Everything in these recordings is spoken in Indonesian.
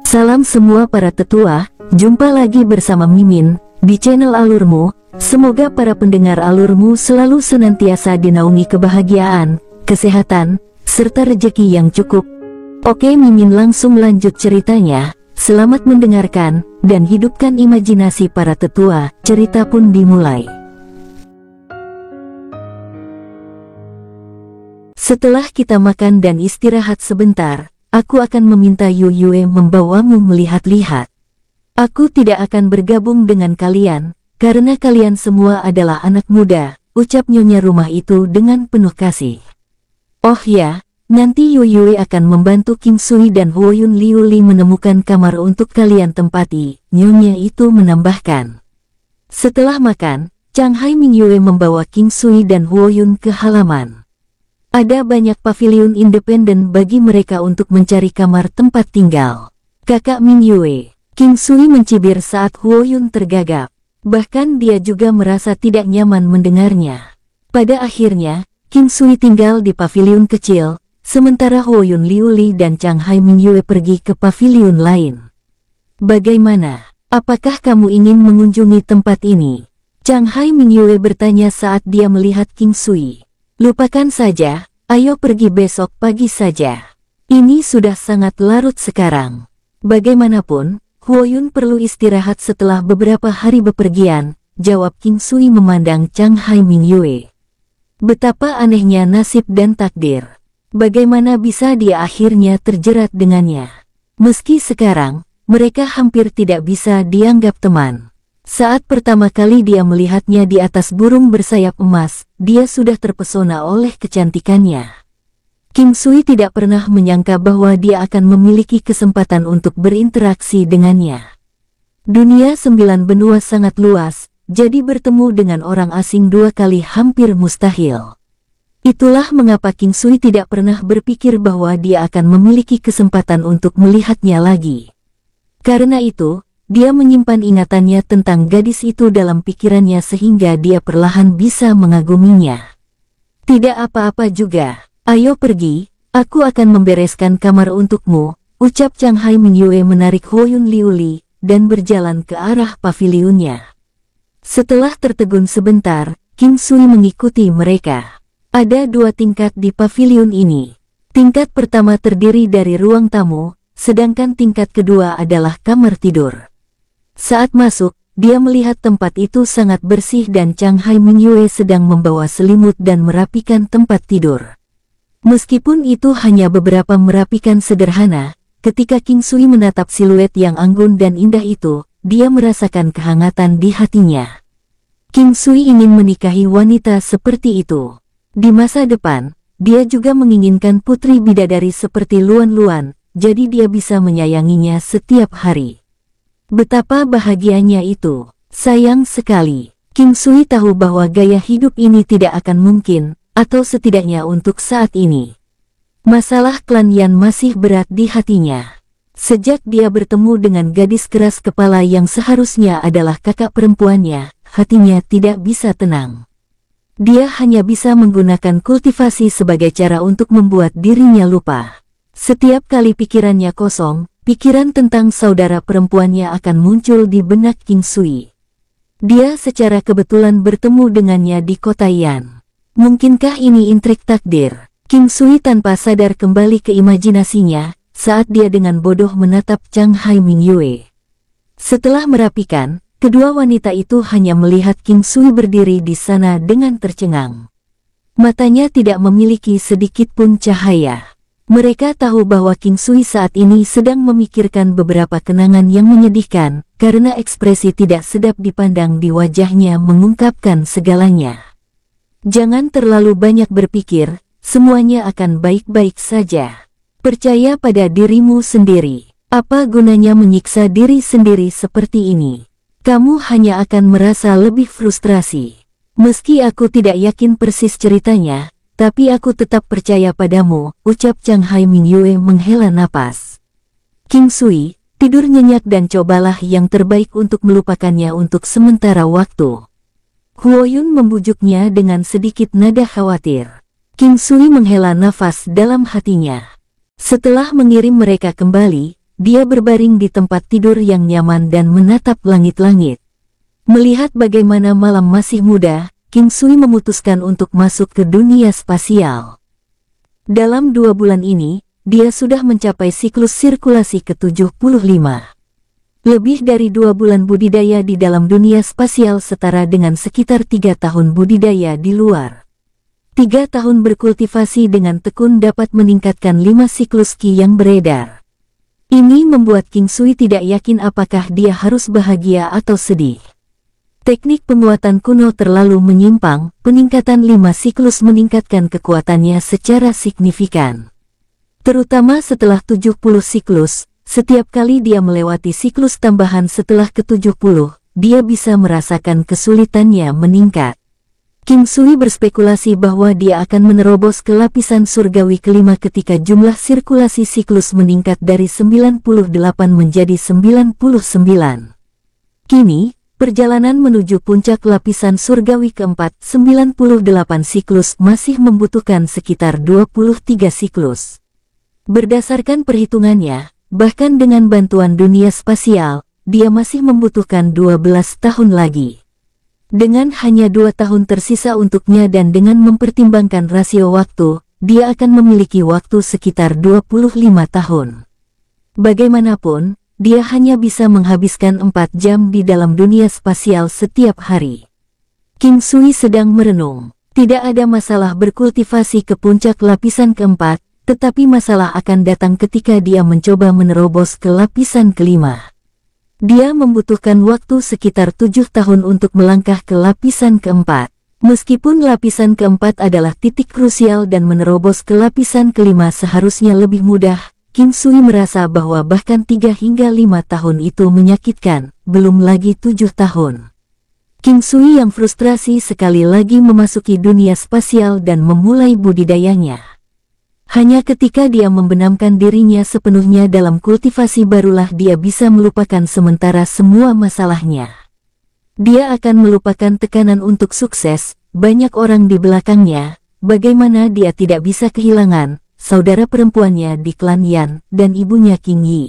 Salam semua para tetua, jumpa lagi bersama Mimin di channel Alurmu. Semoga para pendengar Alurmu selalu senantiasa dinaungi kebahagiaan, kesehatan, serta rezeki yang cukup. Oke, Mimin langsung lanjut ceritanya. Selamat mendengarkan dan hidupkan imajinasi para tetua. Cerita pun dimulai. Setelah kita makan dan istirahat sebentar, aku akan meminta Yuyue membawamu melihat-lihat. Aku tidak akan bergabung dengan kalian, karena kalian semua adalah anak muda, ucap nyonya rumah itu dengan penuh kasih. Oh ya, nanti Yuyue akan membantu King Sui dan Huoyun Liuli menemukan kamar untuk kalian tempati, nyonya itu menambahkan. Setelah makan, Chang Hai Mingyue membawa King Sui dan Huoyun ke halaman. Ada banyak pavilion independen bagi mereka untuk mencari kamar tempat tinggal. Kakak Mingyue, King Sui mencibir saat Huoyun tergagap. Bahkan dia juga merasa tidak nyaman mendengarnya. Pada akhirnya, King Sui tinggal di pavilion kecil, sementara Huoyun Liuli dan Chang Hai Mingyue pergi ke pavilion lain. Bagaimana? Apakah kamu ingin mengunjungi tempat ini? Chang Hai Mingyue bertanya saat dia melihat King Sui. Lupakan saja, ayo pergi besok pagi saja. Ini sudah sangat larut sekarang. Bagaimanapun, Huoyun perlu istirahat setelah beberapa hari bepergian, jawab King Sui memandang Chang Hai Mingyue. Betapa anehnya nasib dan takdir. Bagaimana bisa dia akhirnya terjerat dengannya? Meski sekarang, mereka hampir tidak bisa dianggap teman. Saat pertama kali dia melihatnya di atas burung bersayap emas, dia sudah terpesona oleh kecantikannya. King Sui tidak pernah menyangka bahwa dia akan memiliki kesempatan untuk berinteraksi dengannya. Dunia 9 benua sangat luas, jadi bertemu dengan orang asing 2 kali hampir mustahil. Itulah mengapa King Sui tidak pernah berpikir bahwa dia akan memiliki kesempatan untuk melihatnya lagi. Karena itu, dia menyimpan ingatannya tentang gadis itu dalam pikirannya sehingga dia perlahan bisa mengaguminya. Tidak apa-apa juga, ayo pergi, aku akan membereskan kamar untukmu, ucap Chang Hai Mingyue menarik Huoyun Liuli, dan berjalan ke arah pavilionnya. Setelah tertegun sebentar, King Sui mengikuti mereka. Ada 2 tingkat di pavilion ini. Tingkat pertama terdiri dari ruang tamu, sedangkan tingkat kedua adalah kamar tidur. Saat masuk, dia melihat tempat itu sangat bersih dan Chang Hai Mingyue sedang membawa selimut dan merapikan tempat tidur. Meskipun itu hanya beberapa merapikan sederhana, ketika King Sui menatap siluet yang anggun dan indah itu, dia merasakan kehangatan di hatinya. King Sui ingin menikahi wanita seperti itu. Di masa depan, dia juga menginginkan putri bidadari seperti Luan Luan, jadi dia bisa menyayanginya setiap hari. Betapa bahagianya itu. Sayang sekali, King Sui tahu bahwa gaya hidup ini tidak akan mungkin, atau setidaknya untuk saat ini. Masalah klan Yan masih berat di hatinya. Sejak dia bertemu dengan gadis keras kepala yang seharusnya adalah kakak perempuannya, hatinya tidak bisa tenang. Dia hanya bisa menggunakan kultivasi sebagai cara untuk membuat dirinya lupa. Setiap kali pikirannya kosong, pikiran tentang saudara perempuannya akan muncul di benak King Sui. Dia secara kebetulan bertemu dengannya di kota Yan. Mungkinkah ini intrik takdir? King Sui tanpa sadar kembali ke imajinasinya, saat dia dengan bodoh menatap Chang Hai Mingyue. Setelah merapikan, kedua wanita itu hanya melihat King Sui berdiri di sana dengan tercengang. Matanya tidak memiliki sedikit pun cahaya. Mereka tahu bahwa King Sui saat ini sedang memikirkan beberapa kenangan yang menyedihkan, karena ekspresi tidak sedap dipandang di wajahnya mengungkapkan segalanya. Jangan terlalu banyak berpikir, semuanya akan baik-baik saja. Percaya pada dirimu sendiri. Apa gunanya menyiksa diri sendiri seperti ini? Kamu hanya akan merasa lebih frustrasi. Meski aku tidak yakin persis ceritanya, tapi aku tetap percaya padamu, ucap Chang Hai Mingyue menghela napas. King Sui, tidur nyenyak dan cobalah yang terbaik untuk melupakannya untuk sementara waktu. Huoyun membujuknya dengan sedikit nada khawatir. King Sui menghela nafas dalam hatinya. Setelah mengirim mereka kembali, dia berbaring di tempat tidur yang nyaman dan menatap langit-langit. Melihat bagaimana malam masih muda, King Sui memutuskan untuk masuk ke dunia spasial. Dalam 2 bulan ini, dia sudah mencapai siklus sirkulasi ke-75. Lebih dari 2 bulan budidaya di dalam dunia spasial setara dengan sekitar 3 tahun budidaya di luar. 3 tahun berkultivasi dengan tekun dapat meningkatkan 5 siklus Qi yang beredar. Ini membuat King Sui tidak yakin apakah dia harus bahagia atau sedih. Teknik penguatan kuno terlalu menyimpang, peningkatan 5 siklus meningkatkan kekuatannya secara signifikan. Terutama setelah 70 siklus, setiap kali dia melewati siklus tambahan setelah ke-70, dia bisa merasakan kesulitannya meningkat. King Sui berspekulasi bahwa dia akan menerobos ke lapisan surgawi kelima ketika jumlah sirkulasi siklus meningkat dari 98 menjadi 99. Kini, perjalanan menuju puncak lapisan surgawi keempat, 98 siklus masih membutuhkan sekitar 23 siklus. Berdasarkan perhitungannya, bahkan dengan bantuan dunia spasial, dia masih membutuhkan 12 tahun lagi. Dengan hanya 2 tahun tersisa untuknya dan dengan mempertimbangkan rasio waktu, dia akan memiliki waktu sekitar 25 tahun. Bagaimanapun, dia hanya bisa menghabiskan 4 jam di dalam dunia spasial setiap hari. King Sui sedang merenung. Tidak ada masalah berkultivasi ke puncak lapisan keempat, tetapi masalah akan datang ketika dia mencoba menerobos ke lapisan kelima. Dia membutuhkan waktu sekitar 7 tahun untuk melangkah ke lapisan keempat. Meskipun lapisan keempat adalah titik krusial dan menerobos ke lapisan kelima seharusnya lebih mudah, King Sui merasa bahwa bahkan 3 hingga 5 tahun itu menyakitkan, belum lagi 7 tahun. King Sui yang frustrasi sekali lagi memasuki dunia spasial dan memulai budidayanya. Hanya ketika dia membenamkan dirinya sepenuhnya dalam kultivasi barulah dia bisa melupakan sementara semua masalahnya. Dia akan melupakan tekanan untuk sukses, banyak orang di belakangnya, bagaimana dia tidak bisa kehilangan saudara perempuannya di klan Yan dan ibunya King Yi.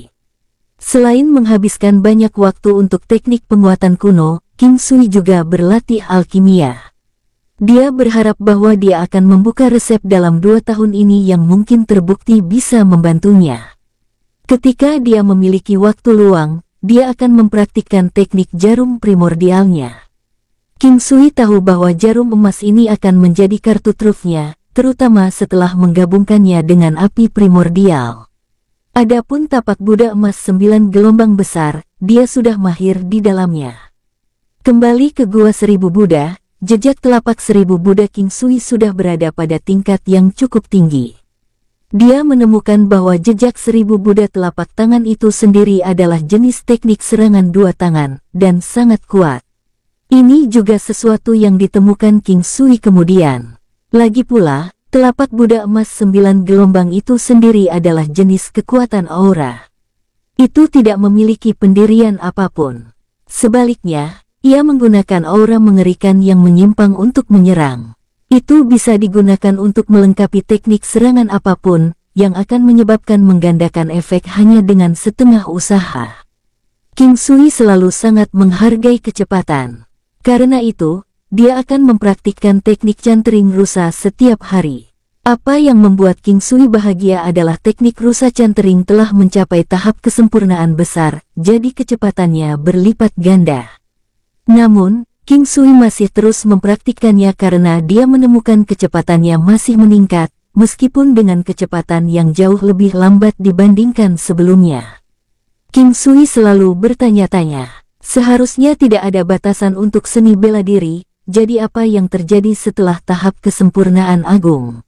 Selain menghabiskan banyak waktu untuk teknik penguatan kuno, King Sui juga berlatih alkimia. Dia berharap bahwa dia akan membuka resep dalam 2 tahun ini yang mungkin terbukti bisa membantunya. Ketika dia memiliki waktu luang, dia akan mempraktikkan teknik jarum primordialnya. King Sui tahu bahwa jarum emas ini akan menjadi kartu trufnya, terutama setelah menggabungkannya dengan api primordial. Adapun tapak Buddha emas 9 gelombang besar, dia sudah mahir di dalamnya. Kembali ke Gua Seribu Buddha, jejak telapak 1000 Buddha King Sui sudah berada pada tingkat yang cukup tinggi. Dia menemukan bahwa jejak 1000 Buddha telapak tangan itu sendiri adalah jenis teknik serangan 2 tangan, dan sangat kuat. Ini juga sesuatu yang ditemukan King Sui kemudian. Lagi pula, telapak Buddha emas 9 gelombang itu sendiri adalah jenis kekuatan aura. Itu tidak memiliki pendirian apapun. Sebaliknya, ia menggunakan aura mengerikan yang menyimpang untuk menyerang. Itu bisa digunakan untuk melengkapi teknik serangan apapun, yang akan menyebabkan menggandakan efek hanya dengan setengah usaha. King Sui selalu sangat menghargai kecepatan. Karena itu, dia akan mempraktikkan teknik cantering rusa setiap hari. Apa yang membuat King Sui bahagia adalah teknik rusa cantering telah mencapai tahap kesempurnaan besar, jadi kecepatannya berlipat ganda. Namun, King Sui masih terus mempraktikkannya karena dia menemukan kecepatannya masih meningkat, meskipun dengan kecepatan yang jauh lebih lambat dibandingkan sebelumnya. King Sui selalu bertanya-tanya, seharusnya tidak ada batasan untuk seni bela diri, jadi apa yang terjadi setelah tahap kesempurnaan agung?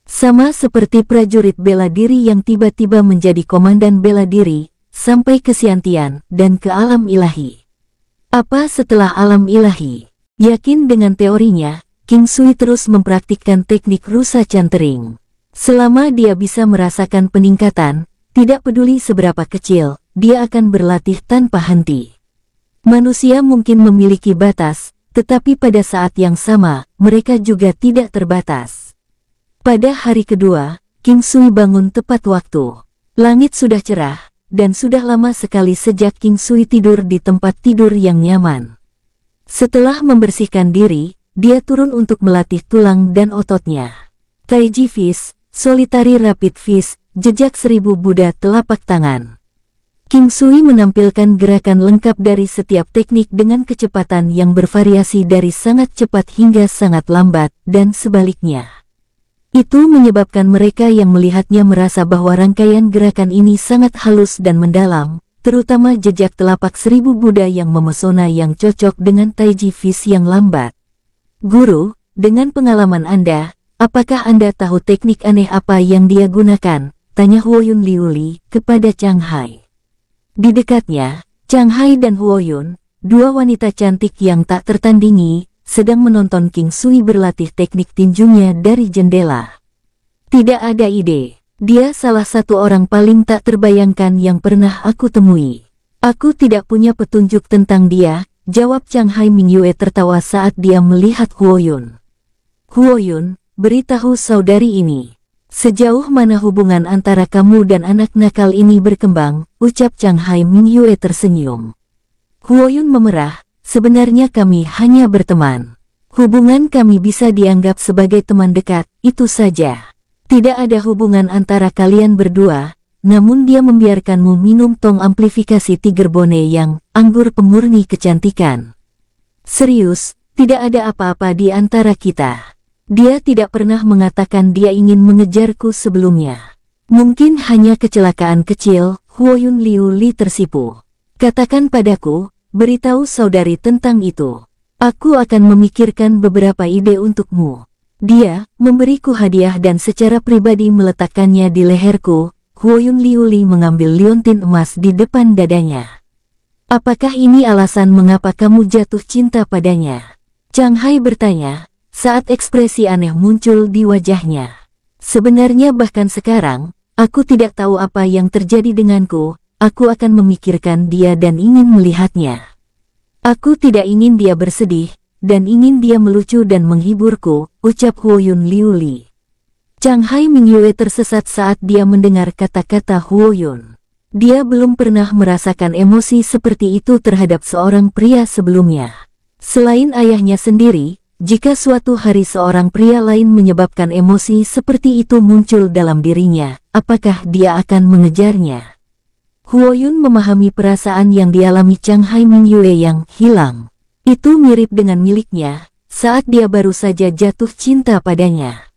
Sama seperti prajurit bela diri yang tiba-tiba menjadi komandan bela diri, sampai ke Xiantian dan ke alam ilahi. Apa setelah alam ilahi? Yakin dengan teorinya, King Sui terus mempraktikkan teknik rusa cantering. Selama dia bisa merasakan peningkatan, tidak peduli seberapa kecil, dia akan berlatih tanpa henti. Manusia mungkin memiliki batas, tetapi pada saat yang sama, mereka juga tidak terbatas. Pada hari kedua, King Sui bangun tepat waktu. Langit sudah cerah, dan sudah lama sekali sejak King Sui tidur di tempat tidur yang nyaman. Setelah membersihkan diri, dia turun untuk melatih tulang dan ototnya. Taiji Fist, Solitary Rapid Fist, jejak 1000 Buddha telapak tangan. King Sui menampilkan gerakan lengkap dari setiap teknik dengan kecepatan yang bervariasi dari sangat cepat hingga sangat lambat, dan sebaliknya. Itu menyebabkan mereka yang melihatnya merasa bahwa rangkaian gerakan ini sangat halus dan mendalam, terutama jejak telapak 1000 Buddha yang memesona yang cocok dengan Taiji Fist yang lambat. Guru, dengan pengalaman Anda, apakah Anda tahu teknik aneh apa yang dia gunakan? Tanya Huoyun Liuli kepada Chang Hai. Di dekatnya, Chang Hai dan Huoyun, dua wanita cantik yang tak tertandingi, sedang menonton King Sui berlatih teknik tinjunya dari jendela. Tidak ada ide. Dia salah satu orang paling tak terbayangkan yang pernah aku temui. Aku tidak punya petunjuk tentang dia, jawab Chang Hai Mingyue tertawa saat dia melihat Huoyun. Huoyun, beritahu saudari ini. Sejauh mana hubungan antara kamu dan anak nakal ini berkembang, ucap Chang Hai Mingyue tersenyum. Huoyun memerah, sebenarnya kami hanya berteman. Hubungan kami bisa dianggap sebagai teman dekat, itu saja. Tidak ada hubungan antara kalian berdua, namun dia membiarkanmu minum tong amplifikasi Tiger Bone yang anggur pemurni kecantikan. Serius, tidak ada apa-apa di antara kita. Dia tidak pernah mengatakan dia ingin mengejarku sebelumnya. Mungkin hanya kecelakaan kecil, Huoyun Liuli tersipu. Katakan padaku, beritahu saudari tentang itu. Aku akan memikirkan beberapa ide untukmu. Dia memberiku hadiah dan secara pribadi meletakkannya di leherku. Huoyun Liuli mengambil liontin emas di depan dadanya. Apakah ini alasan mengapa kamu jatuh cinta padanya? Chang Hai bertanya, saat ekspresi aneh muncul di wajahnya. Sebenarnya bahkan sekarang, aku tidak tahu apa yang terjadi denganku, aku akan memikirkan dia dan ingin melihatnya. Aku tidak ingin dia bersedih, dan ingin dia melucu dan menghiburku, ucap Huoyun Liuli. Chang Hai Mingyue tersesat saat dia mendengar kata-kata Huoyun. Dia belum pernah merasakan emosi seperti itu terhadap seorang pria sebelumnya. Selain ayahnya sendiri, jika suatu hari seorang pria lain menyebabkan emosi seperti itu muncul dalam dirinya, apakah dia akan mengejarnya? Huoyun memahami perasaan yang dialami Chang Hai Mingyue yang hilang. Itu mirip dengan miliknya, saat dia baru saja jatuh cinta padanya.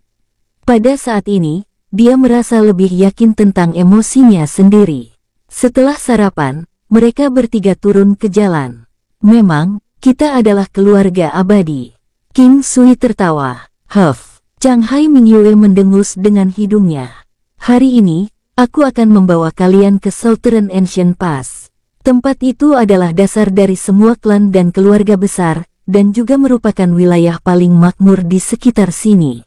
Pada saat ini, dia merasa lebih yakin tentang emosinya sendiri. Setelah sarapan, mereka bertiga turun ke jalan. Memang, kita adalah keluarga abadi. King Sui tertawa. Huff. Chang Hai Mingyue mendengus dengan hidungnya. Hari ini, aku akan membawa kalian ke Southern Ancient Pass. Tempat itu adalah dasar dari semua klan dan keluarga besar, dan juga merupakan wilayah paling makmur di sekitar sini.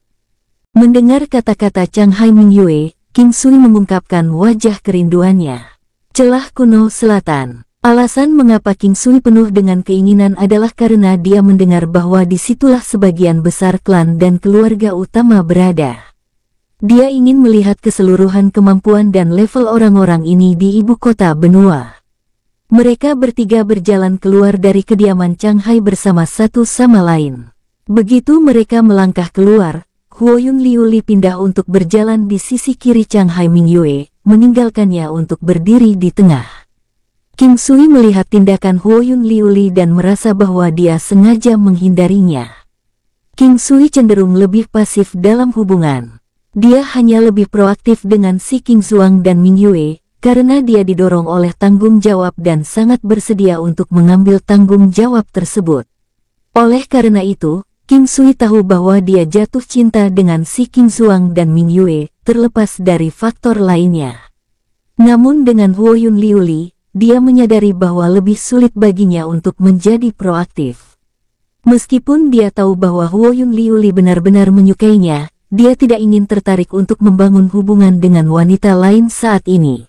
Mendengar kata-kata Chang Hai Mingyue, King Sui mengungkapkan wajah kerinduannya. Celah kuno selatan. Alasan mengapa King Sui penuh dengan keinginan adalah karena dia mendengar bahwa disitulah sebagian besar klan dan keluarga utama berada. Dia ingin melihat keseluruhan kemampuan dan level orang-orang ini di ibu kota benua. Mereka bertiga berjalan keluar dari kediaman Chang Hai bersama satu sama lain. Begitu mereka melangkah keluar, Huoyun Liuli pindah untuk berjalan di sisi kiri Chang Hai Mingyue, meninggalkannya untuk berdiri di tengah. King Sui melihat tindakan Huoyun Liuli dan merasa bahwa dia sengaja menghindarinya. King Sui cenderung lebih pasif dalam hubungan. Dia hanya lebih proaktif dengan si King Zuang dan Mingyue, karena dia didorong oleh tanggung jawab dan sangat bersedia untuk mengambil tanggung jawab tersebut. Oleh karena itu, King Sui tahu bahwa dia jatuh cinta dengan si King Zuang dan Mingyue, terlepas dari faktor lainnya. Namun dengan Huoyun Liuli, dia menyadari bahwa lebih sulit baginya untuk menjadi proaktif. Meskipun dia tahu bahwa Huoyun Liuli benar-benar menyukainya, dia tidak ingin tertarik untuk membangun hubungan dengan wanita lain saat ini.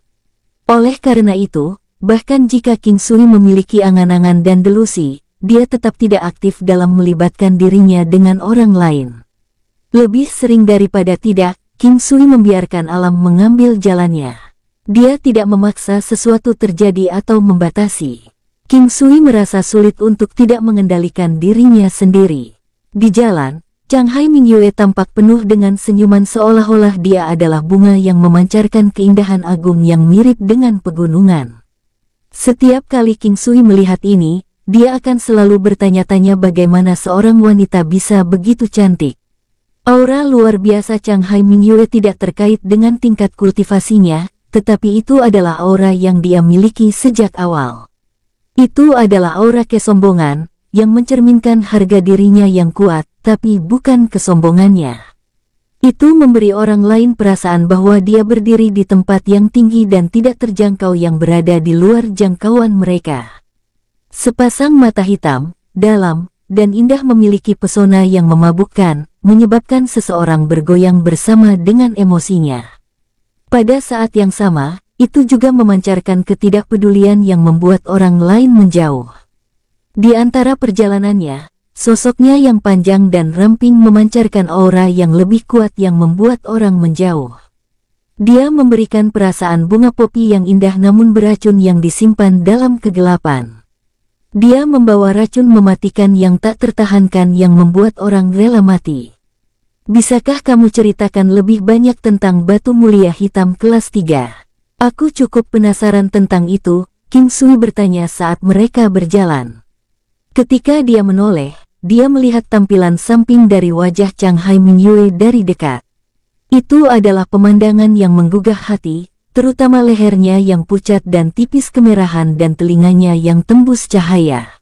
Oleh karena itu, bahkan jika King Sui memiliki angan-angan dan delusi, dia tetap tidak aktif dalam melibatkan dirinya dengan orang lain. Lebih sering daripada tidak, King Sui membiarkan alam mengambil jalannya. Dia tidak memaksa sesuatu terjadi atau membatasi. King Sui merasa sulit untuk tidak mengendalikan dirinya sendiri. Di jalan, Chang Hai Mingyue tampak penuh dengan senyuman seolah-olah dia adalah bunga yang memancarkan keindahan agung yang mirip dengan pegunungan. Setiap kali King Sui melihat ini, dia akan selalu bertanya-tanya bagaimana seorang wanita bisa begitu cantik. Aura luar biasa Chang Hai Mingyue tidak terkait dengan tingkat kultivasinya, tetapi itu adalah aura yang dia miliki sejak awal. Itu adalah aura kesombongan, yang mencerminkan harga dirinya yang kuat, tapi bukan kesombongannya. Itu memberi orang lain perasaan bahwa dia berdiri di tempat yang tinggi dan tidak terjangkau yang berada di luar jangkauan mereka. Sepasang mata hitam, dalam, dan indah memiliki pesona yang memabukkan, menyebabkan seseorang bergoyang bersama dengan emosinya. Pada saat yang sama, itu juga memancarkan ketidakpedulian yang membuat orang lain menjauh. Di antara perjalanannya, sosoknya yang panjang dan ramping memancarkan aura yang lebih kuat yang membuat orang menjauh. Dia memberikan perasaan bunga popi yang indah namun beracun yang disimpan dalam kegelapan. Dia membawa racun mematikan yang tak tertahankan yang membuat orang rela mati. Bisakah kamu ceritakan lebih banyak tentang batu mulia hitam kelas 3? Aku cukup penasaran tentang itu, King Sui bertanya saat mereka berjalan. Ketika dia menoleh, dia melihat tampilan samping dari wajah Chang Hai Mingyue dari dekat. Itu adalah pemandangan yang menggugah hati, terutama lehernya yang pucat dan tipis kemerahan dan telinganya yang tembus cahaya.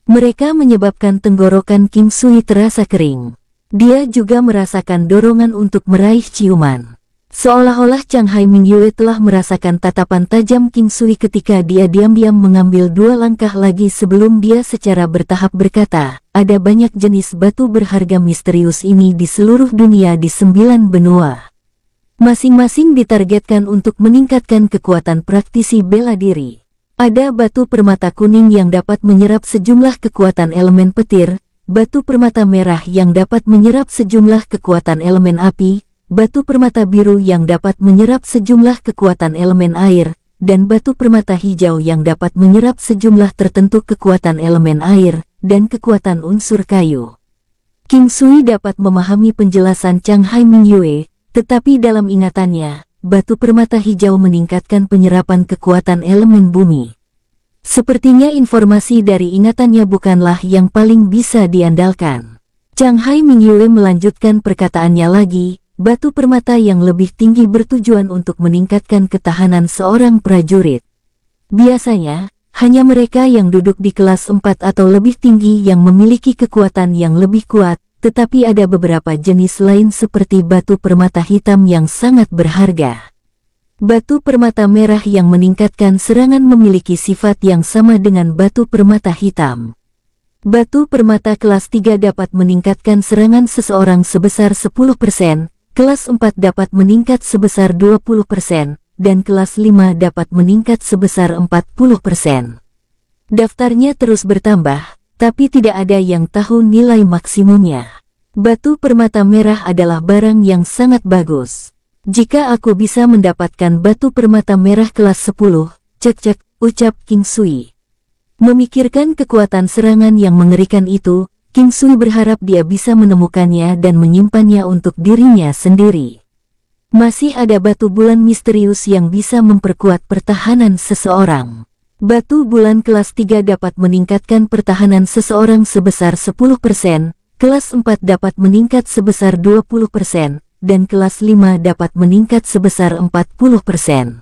Mereka menyebabkan tenggorokan King Sui terasa kering. Dia juga merasakan dorongan untuk meraih ciuman. Seolah-olah Chang Hai Mingyue telah merasakan tatapan tajam King Sui ketika dia diam-diam mengambil 2 langkah lagi sebelum dia secara bertahap berkata, ada banyak jenis batu berharga misterius ini di seluruh dunia di 9 benua. Masing-masing ditargetkan untuk meningkatkan kekuatan praktisi bela diri. Ada batu permata kuning yang dapat menyerap sejumlah kekuatan elemen petir, batu permata merah yang dapat menyerap sejumlah kekuatan elemen api, batu permata biru yang dapat menyerap sejumlah kekuatan elemen air, dan batu permata hijau yang dapat menyerap sejumlah tertentu kekuatan elemen air, dan kekuatan unsur kayu. King Sui dapat memahami penjelasan Chang Hai Mingyue, tetapi dalam ingatannya, batu permata hijau meningkatkan penyerapan kekuatan elemen bumi. Sepertinya informasi dari ingatannya bukanlah yang paling bisa diandalkan. Chang Hai Mingyue melanjutkan perkataannya lagi, batu permata yang lebih tinggi bertujuan untuk meningkatkan ketahanan seorang prajurit. Biasanya, hanya mereka yang duduk di kelas 4 atau lebih tinggi yang memiliki kekuatan yang lebih kuat, tetapi ada beberapa jenis lain seperti batu permata hitam yang sangat berharga. Batu permata merah yang meningkatkan serangan memiliki sifat yang sama dengan batu permata hitam. Batu permata kelas 3 dapat meningkatkan serangan seseorang sebesar 10%, kelas 4 dapat meningkat sebesar 20%, dan kelas 5 dapat meningkat sebesar 40%. Daftarnya terus bertambah, tapi tidak ada yang tahu nilai maksimumnya. Batu permata merah adalah barang yang sangat bagus. Jika aku bisa mendapatkan batu permata merah kelas 10, cek-cek, ucap King Sui. Memikirkan kekuatan serangan yang mengerikan itu, King Sui berharap dia bisa menemukannya dan menyimpannya untuk dirinya sendiri. Masih ada batu bulan misterius yang bisa memperkuat pertahanan seseorang. Batu bulan kelas 3 dapat meningkatkan pertahanan seseorang sebesar 10%, kelas 4 dapat meningkat sebesar 20%, dan kelas 5 dapat meningkat sebesar 40%.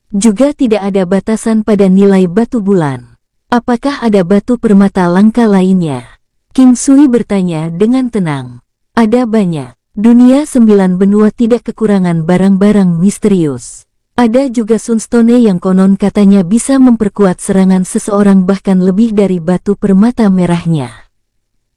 Juga tidak ada batasan pada nilai batu bulan. Apakah ada batu permata langka lainnya? King Sui bertanya dengan tenang. Ada banyak. Dunia 9 benua tidak kekurangan barang-barang misterius. Ada juga sunstone yang konon katanya bisa memperkuat serangan seseorang bahkan lebih dari batu permata merahnya.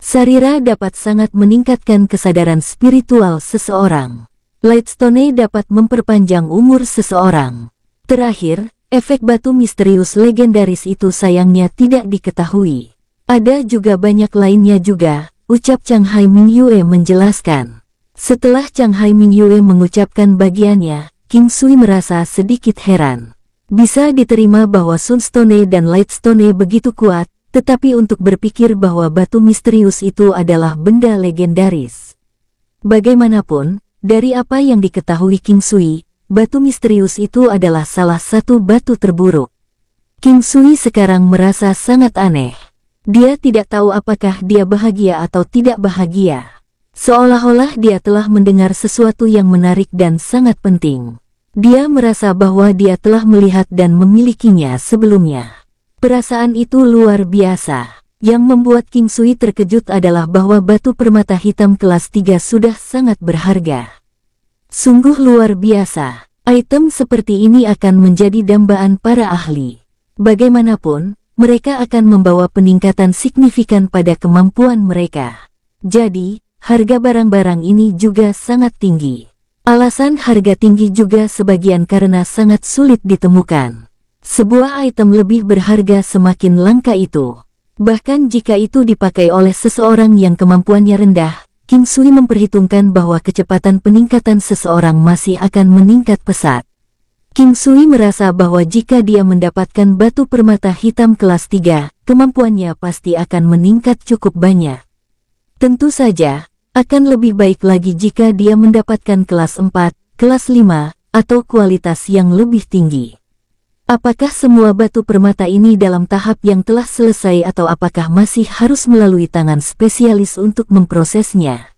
Sarira dapat sangat meningkatkan kesadaran spiritual seseorang. Lightstone dapat memperpanjang umur seseorang. Terakhir, efek batu misterius legendaris itu sayangnya tidak diketahui. Ada juga banyak lainnya juga, ucap Chang Hai Mingyue menjelaskan. Setelah Chang Hai Mingyue mengucapkan bagiannya, King Sui merasa sedikit heran. Bisa diterima bahwa Sunstone dan Lightstone begitu kuat, tetapi untuk berpikir bahwa batu misterius itu adalah benda legendaris. Bagaimanapun, dari apa yang diketahui King Sui, batu misterius itu adalah salah satu batu terburuk. King Sui sekarang merasa sangat aneh. Dia tidak tahu apakah dia bahagia atau tidak bahagia. Seolah-olah dia telah mendengar sesuatu yang menarik dan sangat penting. Dia merasa bahwa dia telah melihat dan memilikinya sebelumnya. Perasaan itu luar biasa. Yang membuat King Sui terkejut adalah bahwa batu permata hitam kelas 3 sudah sangat berharga. Sungguh luar biasa. Item seperti ini akan menjadi dambaan para ahli. Bagaimanapun, mereka akan membawa peningkatan signifikan pada kemampuan mereka. Jadi, harga barang-barang ini juga sangat tinggi. Alasan harga tinggi juga sebagian karena sangat sulit ditemukan. Sebuah item lebih berharga semakin langka itu. Bahkan jika itu dipakai oleh seseorang yang kemampuannya rendah, King Sui memperhitungkan bahwa kecepatan peningkatan seseorang masih akan meningkat pesat. King Sui merasa bahwa jika dia mendapatkan batu permata hitam kelas 3, kemampuannya pasti akan meningkat cukup banyak. Tentu saja, akan lebih baik lagi jika dia mendapatkan kelas 4, kelas 5, atau kualitas yang lebih tinggi. Apakah semua batu permata ini dalam tahap yang telah selesai atau apakah masih harus melalui tangan spesialis untuk memprosesnya?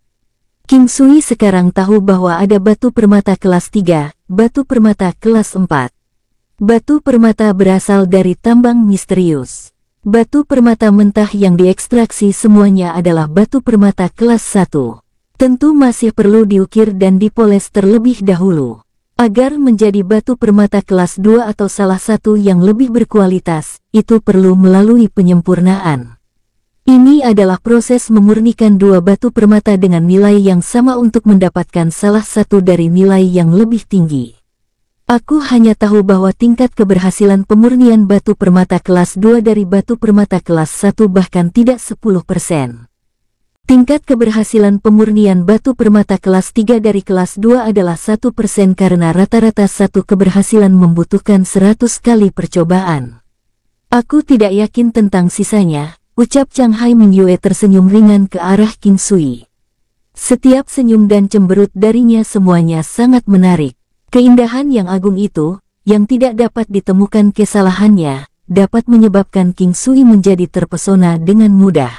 King Sui sekarang tahu bahwa ada batu permata kelas 3, batu permata kelas 4. Batu permata berasal dari tambang misterius. Batu permata mentah yang diekstraksi semuanya adalah batu permata kelas 1. Tentu masih perlu diukir dan dipoles terlebih dahulu. Agar menjadi batu permata kelas 2 atau salah satu yang lebih berkualitas, itu perlu melalui penyempurnaan. Ini adalah proses memurnikan dua batu permata dengan nilai yang sama untuk mendapatkan salah satu dari nilai yang lebih tinggi. Aku hanya tahu bahwa tingkat keberhasilan pemurnian batu permata kelas 2 dari batu permata kelas 1 bahkan tidak 10%. Tingkat keberhasilan pemurnian batu permata kelas 3 dari kelas 2 adalah 1% karena rata-rata satu keberhasilan membutuhkan 100 kali percobaan. Aku tidak yakin tentang sisanya, ucap Chang Hai Mingyue tersenyum ringan ke arah King Sui. Setiap senyum dan cemberut darinya semuanya sangat menarik. Keindahan yang agung itu, yang tidak dapat ditemukan kesalahannya, dapat menyebabkan King Sui menjadi terpesona dengan mudah.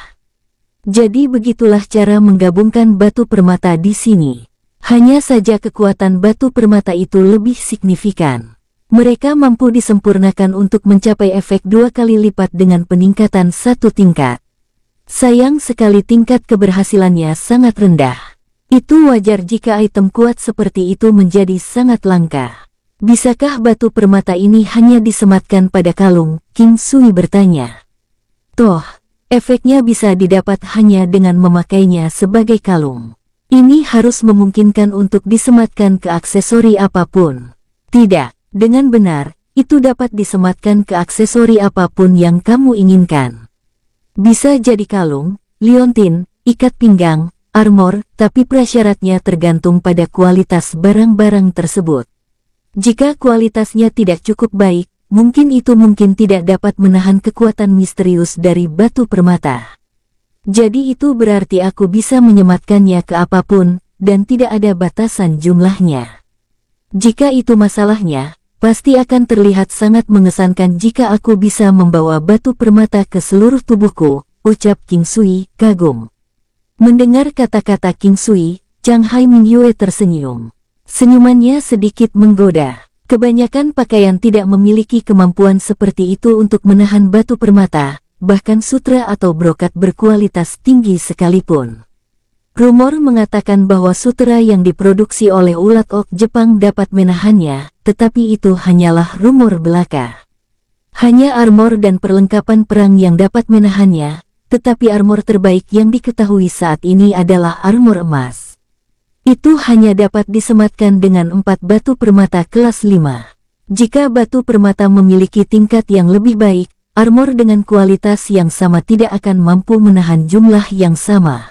Jadi begitulah cara menggabungkan batu permata di sini. Hanya saja kekuatan batu permata itu lebih signifikan. Mereka mampu disempurnakan untuk mencapai efek 2 kali lipat dengan peningkatan 1 tingkat. Sayang sekali tingkat keberhasilannya sangat rendah. Itu wajar jika item kuat seperti itu menjadi sangat langka. Bisakah batu permata ini hanya disematkan pada kalung? King Sui bertanya. Toh, efeknya bisa didapat hanya dengan memakainya sebagai kalung. Ini harus memungkinkan untuk disematkan ke aksesori apapun. Tidak, dengan benar, itu dapat disematkan ke aksesori apapun yang kamu inginkan. Bisa jadi kalung, liontin, ikat pinggang, armor, tapi prasyaratnya tergantung pada kualitas barang-barang tersebut. Jika kualitasnya tidak cukup baik, mungkin tidak dapat menahan kekuatan misterius dari batu permata. Jadi itu berarti aku bisa menyematkannya ke apapun, dan tidak ada batasan jumlahnya. Jika itu masalahnya, pasti akan terlihat sangat mengesankan jika aku bisa membawa batu permata ke seluruh tubuhku, ucap King Sui, kagum. Mendengar kata-kata King Sui, Chang Hai Mingyue tersenyum. Senyumannya sedikit menggoda. Kebanyakan pakaian tidak memiliki kemampuan seperti itu untuk menahan batu permata, bahkan sutra atau brokat berkualitas tinggi sekalipun. Rumor mengatakan bahwa sutra yang diproduksi oleh ulat ok Jepang dapat menahannya, tetapi itu hanyalah rumor belaka. Hanya armor dan perlengkapan perang yang dapat menahannya, tetapi armor terbaik yang diketahui saat ini adalah armor emas. Itu hanya dapat disematkan dengan 4 batu permata kelas 5. Jika batu permata memiliki tingkat yang lebih baik, armor dengan kualitas yang sama tidak akan mampu menahan jumlah yang sama.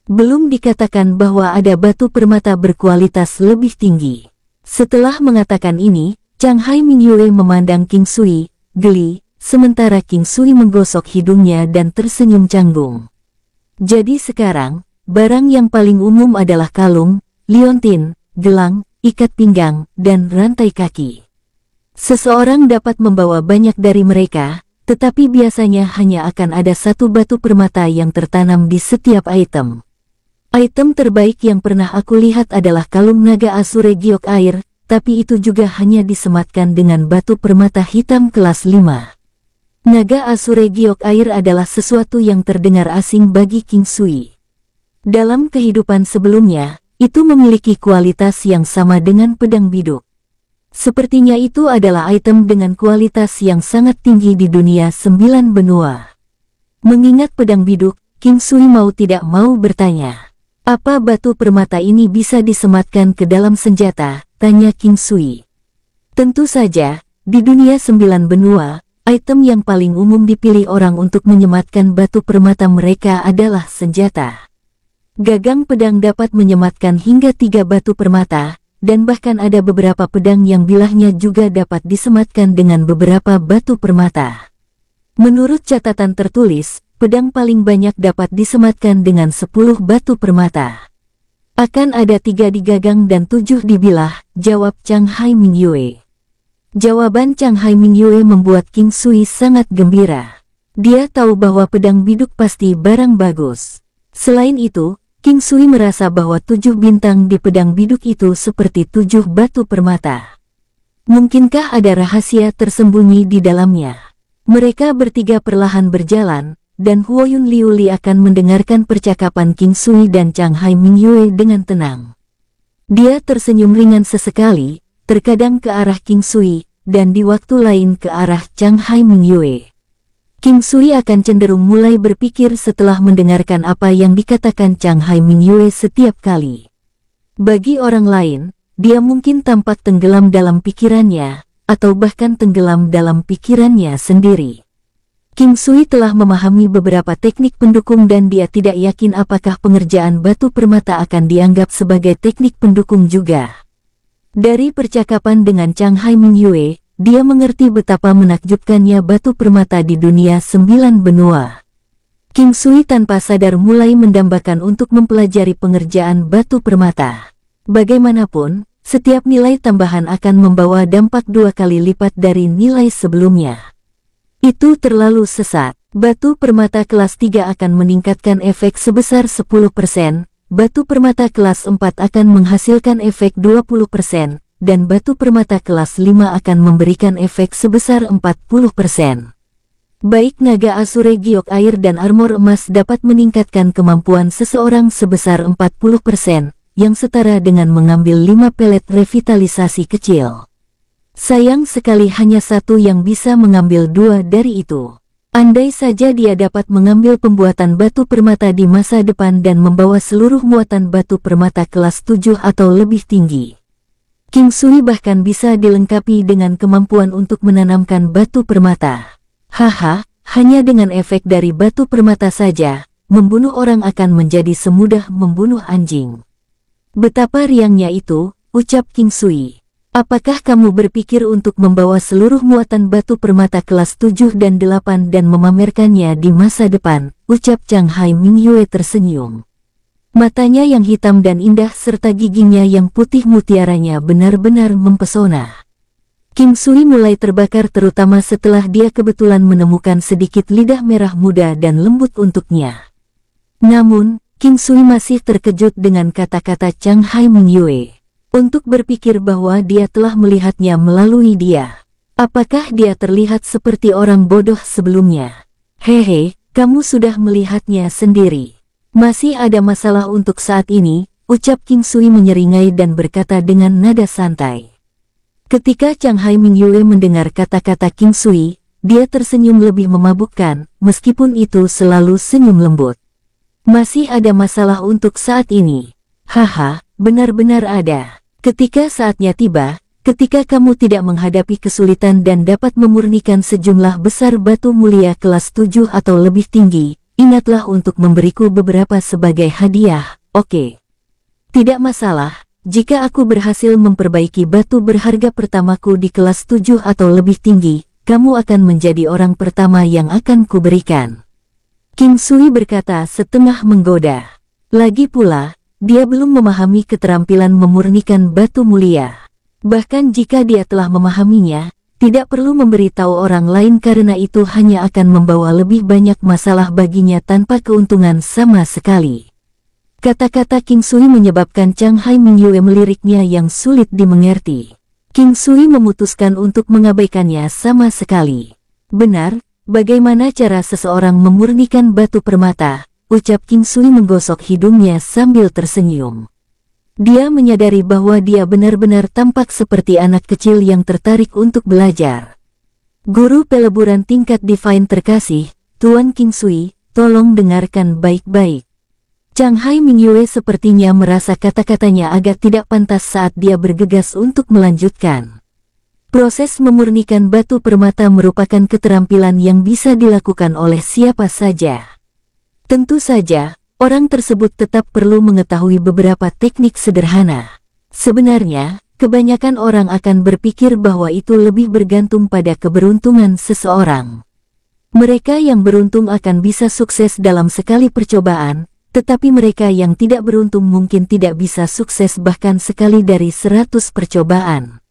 Belum dikatakan bahwa ada batu permata berkualitas lebih tinggi. Setelah mengatakan ini, Chang Hai Mingyue memandang King Sui, geli, sementara King Sui menggosok hidungnya dan tersenyum canggung. Jadi sekarang, barang yang paling umum adalah kalung, liontin, gelang, ikat pinggang, dan rantai kaki. Seseorang dapat membawa banyak dari mereka, tetapi biasanya hanya akan ada satu batu permata yang tertanam di setiap item. Item terbaik yang pernah aku lihat adalah kalung naga Asure Giok Air, tapi itu juga hanya disematkan dengan batu permata hitam kelas 5. Naga Asure Giok Air adalah sesuatu yang terdengar asing bagi King Sui. Dalam kehidupan sebelumnya, itu memiliki kualitas yang sama dengan pedang biduk. Sepertinya itu adalah item dengan kualitas yang sangat tinggi di dunia 9 benua. Mengingat pedang biduk, King Sui mau tidak mau bertanya, "Apa batu permata ini bisa disematkan ke dalam senjata?" tanya King Sui. Tentu saja, di dunia 9 benua, item yang paling umum dipilih orang untuk menyematkan batu permata mereka adalah senjata. Gagang pedang dapat menyematkan hingga 3 batu permata, dan bahkan ada beberapa pedang yang bilahnya juga dapat disematkan dengan beberapa batu permata. Menurut catatan tertulis, pedang paling banyak dapat disematkan dengan 10 batu permata. Akan ada 3 di gagang dan 7 di bilah, jawab Chang Hai Mingyue. Jawaban Chang Hai Mingyue membuat King Sui sangat gembira. Dia tahu bahwa pedang biduk pasti barang bagus. Selain itu, King Sui merasa bahwa 7 bintang di pedang biduk itu seperti 7 batu permata. Mungkinkah ada rahasia tersembunyi di dalamnya? Mereka bertiga perlahan berjalan, dan Huoyun Liuli akan mendengarkan percakapan King Sui dan Chang Hai Mingyue dengan tenang. Dia tersenyum ringan sesekali, terkadang ke arah King Sui, dan di waktu lain ke arah Chang Hai Mingyue. King Sui akan cenderung mulai berpikir setelah mendengarkan apa yang dikatakan Chang Hai Mingyue setiap kali. Bagi orang lain, dia mungkin tampak tenggelam dalam pikirannya, atau bahkan tenggelam dalam pikirannya sendiri. King Sui telah memahami beberapa teknik pendukung dan dia tidak yakin apakah pengerjaan batu permata akan dianggap sebagai teknik pendukung juga. Dari percakapan dengan Chang Hai Mingyue, dia mengerti betapa menakjubkannya batu permata di dunia 9 benua. King Sui tanpa sadar mulai mendambakan untuk mempelajari pengerjaan batu permata. Bagaimanapun, setiap nilai tambahan akan membawa dampak 2 kali lipat dari nilai sebelumnya. Itu terlalu sesat. Batu permata kelas 3 akan meningkatkan efek sebesar 10%, batu permata kelas 4 akan menghasilkan efek 20%, dan batu permata kelas 5 akan memberikan efek sebesar 40%. Baik naga Asure Giok Air dan armor emas dapat meningkatkan kemampuan seseorang sebesar 40%, yang setara dengan mengambil 5 pelet revitalisasi kecil. Sayang sekali hanya satu yang bisa mengambil 2 dari itu. Andai saja dia dapat mengambil pembuatan batu permata di masa depan dan membawa seluruh muatan batu permata kelas 7 atau lebih tinggi. King Sui bahkan bisa dilengkapi dengan kemampuan untuk menanamkan batu permata. Haha, hanya dengan efek dari batu permata saja, membunuh orang akan menjadi semudah membunuh anjing. Betapa riangnya itu, ucap King Sui. Apakah kamu berpikir untuk membawa seluruh muatan batu permata kelas 7 dan 8 dan memamerkannya di masa depan, ucap Chang Hai Mingyue tersenyum. Matanya yang hitam dan indah serta giginya yang putih mutiaranya benar-benar mempesona. King Sui mulai terbakar terutama setelah dia kebetulan menemukan sedikit lidah merah muda dan lembut untuknya. Namun, King Sui masih terkejut dengan kata-kata Chang Hai Mingyue. Untuk berpikir bahwa dia telah melihatnya melalui dia. Apakah dia terlihat seperti orang bodoh sebelumnya? Hehe, kamu sudah melihatnya sendiri. Masih ada masalah untuk saat ini, ucap King Sui menyeringai dan berkata dengan nada santai. Ketika Chang Hai Mingyue mendengar kata-kata King Sui, dia tersenyum lebih memabukkan, meskipun itu selalu senyum lembut. Masih ada masalah untuk saat ini. Haha, benar-benar ada. Ketika saatnya tiba, ketika kamu tidak menghadapi kesulitan dan dapat memurnikan sejumlah besar batu mulia kelas 7 atau lebih tinggi, ingatlah untuk memberiku beberapa sebagai hadiah, oke? Tidak masalah, jika aku berhasil memperbaiki batu berharga pertamaku di kelas 7 atau lebih tinggi, kamu akan menjadi orang pertama yang akan kuberikan. King Sui berkata setengah menggoda. Lagi pula, dia belum memahami keterampilan memurnikan batu mulia. Bahkan jika dia telah memahaminya, tidak perlu memberitahu orang lain karena itu hanya akan membawa lebih banyak masalah baginya tanpa keuntungan sama sekali. Kata-kata King Sui menyebabkan Chang Hai Mingyue meliriknya yang sulit dimengerti. King Sui memutuskan untuk mengabaikannya sama sekali. Benar, bagaimana cara seseorang memurnikan batu permata? Ucap King Sui menggosok hidungnya sambil tersenyum. Dia menyadari bahwa dia benar-benar tampak seperti anak kecil yang tertarik untuk belajar. Guru peleburan tingkat Divine terkasih, Tuan King Sui, tolong dengarkan baik-baik. Chang Hai Mingyue sepertinya merasa kata-katanya agak tidak pantas saat dia bergegas untuk melanjutkan. Proses memurnikan batu permata merupakan keterampilan yang bisa dilakukan oleh siapa saja. Tentu saja, orang tersebut tetap perlu mengetahui beberapa teknik sederhana. Sebenarnya, kebanyakan orang akan berpikir bahwa itu lebih bergantung pada keberuntungan seseorang. Mereka yang beruntung akan bisa sukses dalam sekali percobaan, tetapi mereka yang tidak beruntung mungkin tidak bisa sukses bahkan sekali dari 100 percobaan.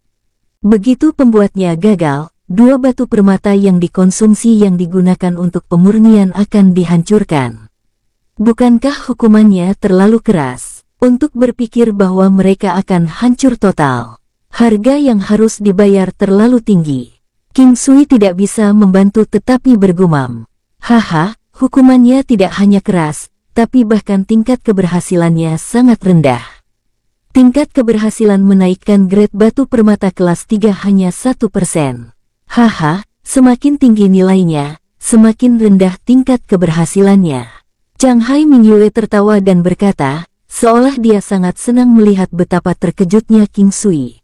Begitu pembuatnya gagal, 2 batu permata yang dikonsumsi yang digunakan untuk pemurnian akan dihancurkan. Bukankah hukumannya terlalu keras untuk berpikir bahwa mereka akan hancur total? Harga yang harus dibayar terlalu tinggi. King Sui tidak bisa membantu tetapi bergumam. Haha, hukumannya tidak hanya keras, tapi bahkan tingkat keberhasilannya sangat rendah. Tingkat keberhasilan menaikkan grade batu permata kelas 3 hanya 1%. Haha, semakin tinggi nilainya, semakin rendah tingkat keberhasilannya. Chang Hai Mingyue tertawa dan berkata, seolah dia sangat senang melihat betapa terkejutnya King Sui.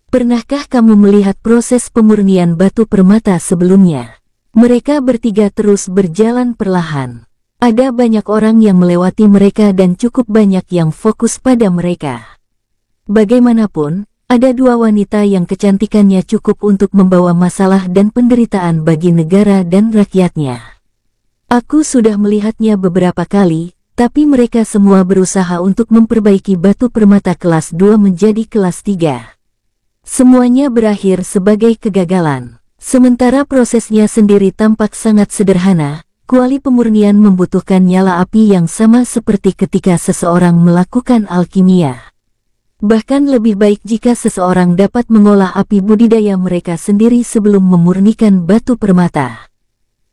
Pernahkah kamu melihat proses pemurnian batu permata sebelumnya? Mereka bertiga terus berjalan perlahan. Ada banyak orang yang melewati mereka dan cukup banyak yang fokus pada mereka. Bagaimanapun, ada 2 wanita yang kecantikannya cukup untuk membawa masalah dan penderitaan bagi negara dan rakyatnya. Aku sudah melihatnya beberapa kali, tapi mereka semua berusaha untuk memperbaiki batu permata kelas 2 menjadi kelas 3. Semuanya berakhir sebagai kegagalan. Sementara prosesnya sendiri tampak sangat sederhana. Kuali pemurnian membutuhkan nyala api yang sama seperti ketika seseorang melakukan alkimia. Bahkan lebih baik jika seseorang dapat mengolah api budidaya mereka sendiri sebelum memurnikan batu permata.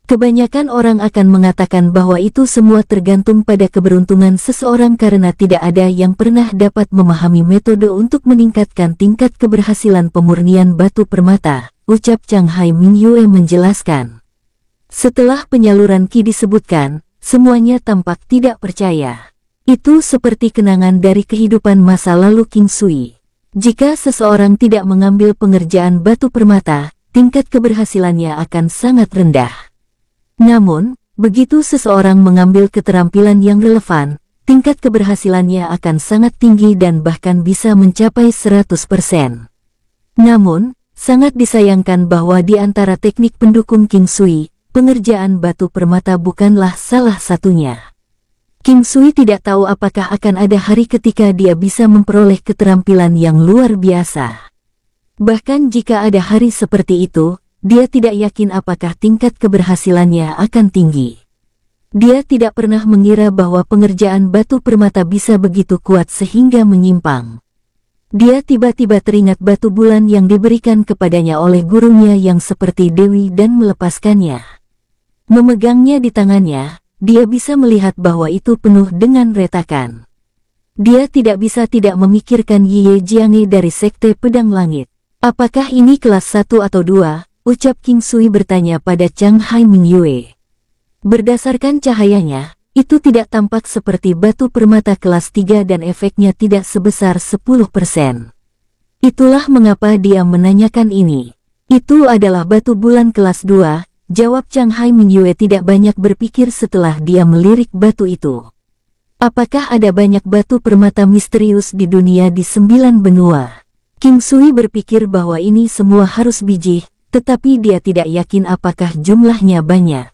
Kebanyakan orang akan mengatakan bahwa itu semua tergantung pada keberuntungan seseorang karena tidak ada yang pernah dapat memahami metode untuk meningkatkan tingkat keberhasilan pemurnian batu permata, ucap Chang Hai Mingyue menjelaskan. Setelah penyaluran Qi disebutkan, semuanya tampak tidak percaya. Itu seperti kenangan dari kehidupan masa lalu King Sui. Jika seseorang tidak mengambil pengerjaan batu permata, tingkat keberhasilannya akan sangat rendah. Namun, begitu seseorang mengambil keterampilan yang relevan, tingkat keberhasilannya akan sangat tinggi dan bahkan bisa mencapai 100%. Namun, sangat disayangkan bahwa di antara teknik pendukung King Sui, pengerjaan batu permata bukanlah salah satunya. King Sui tidak tahu apakah akan ada hari ketika dia bisa memperoleh keterampilan yang luar biasa. Bahkan jika ada hari seperti itu, dia tidak yakin apakah tingkat keberhasilannya akan tinggi. Dia tidak pernah mengira bahwa pengerjaan batu permata bisa begitu kuat sehingga menyimpang. Dia tiba-tiba teringat batu bulan yang diberikan kepadanya oleh gurunya yang seperti dewi dan melepaskannya. Memegangnya di tangannya, dia bisa melihat bahwa itu penuh dengan retakan. Dia tidak bisa tidak memikirkan Ye Jiange dari Sekte Pedang Langit. Apakah ini kelas 1 atau 2? Ucap King Sui bertanya pada Chang Hai Mingyue. Berdasarkan cahayanya, itu tidak tampak seperti batu permata kelas 3 dan efeknya tidak sebesar 10%. Itulah mengapa dia menanyakan ini. Itu adalah batu bulan kelas 2. Jawab Chang Hai Mingyue tidak banyak berpikir setelah dia melirik batu itu. Apakah ada banyak batu permata misterius di dunia di 9 benua? King Sui berpikir bahwa ini semua harus biji, tetapi dia tidak yakin apakah jumlahnya banyak.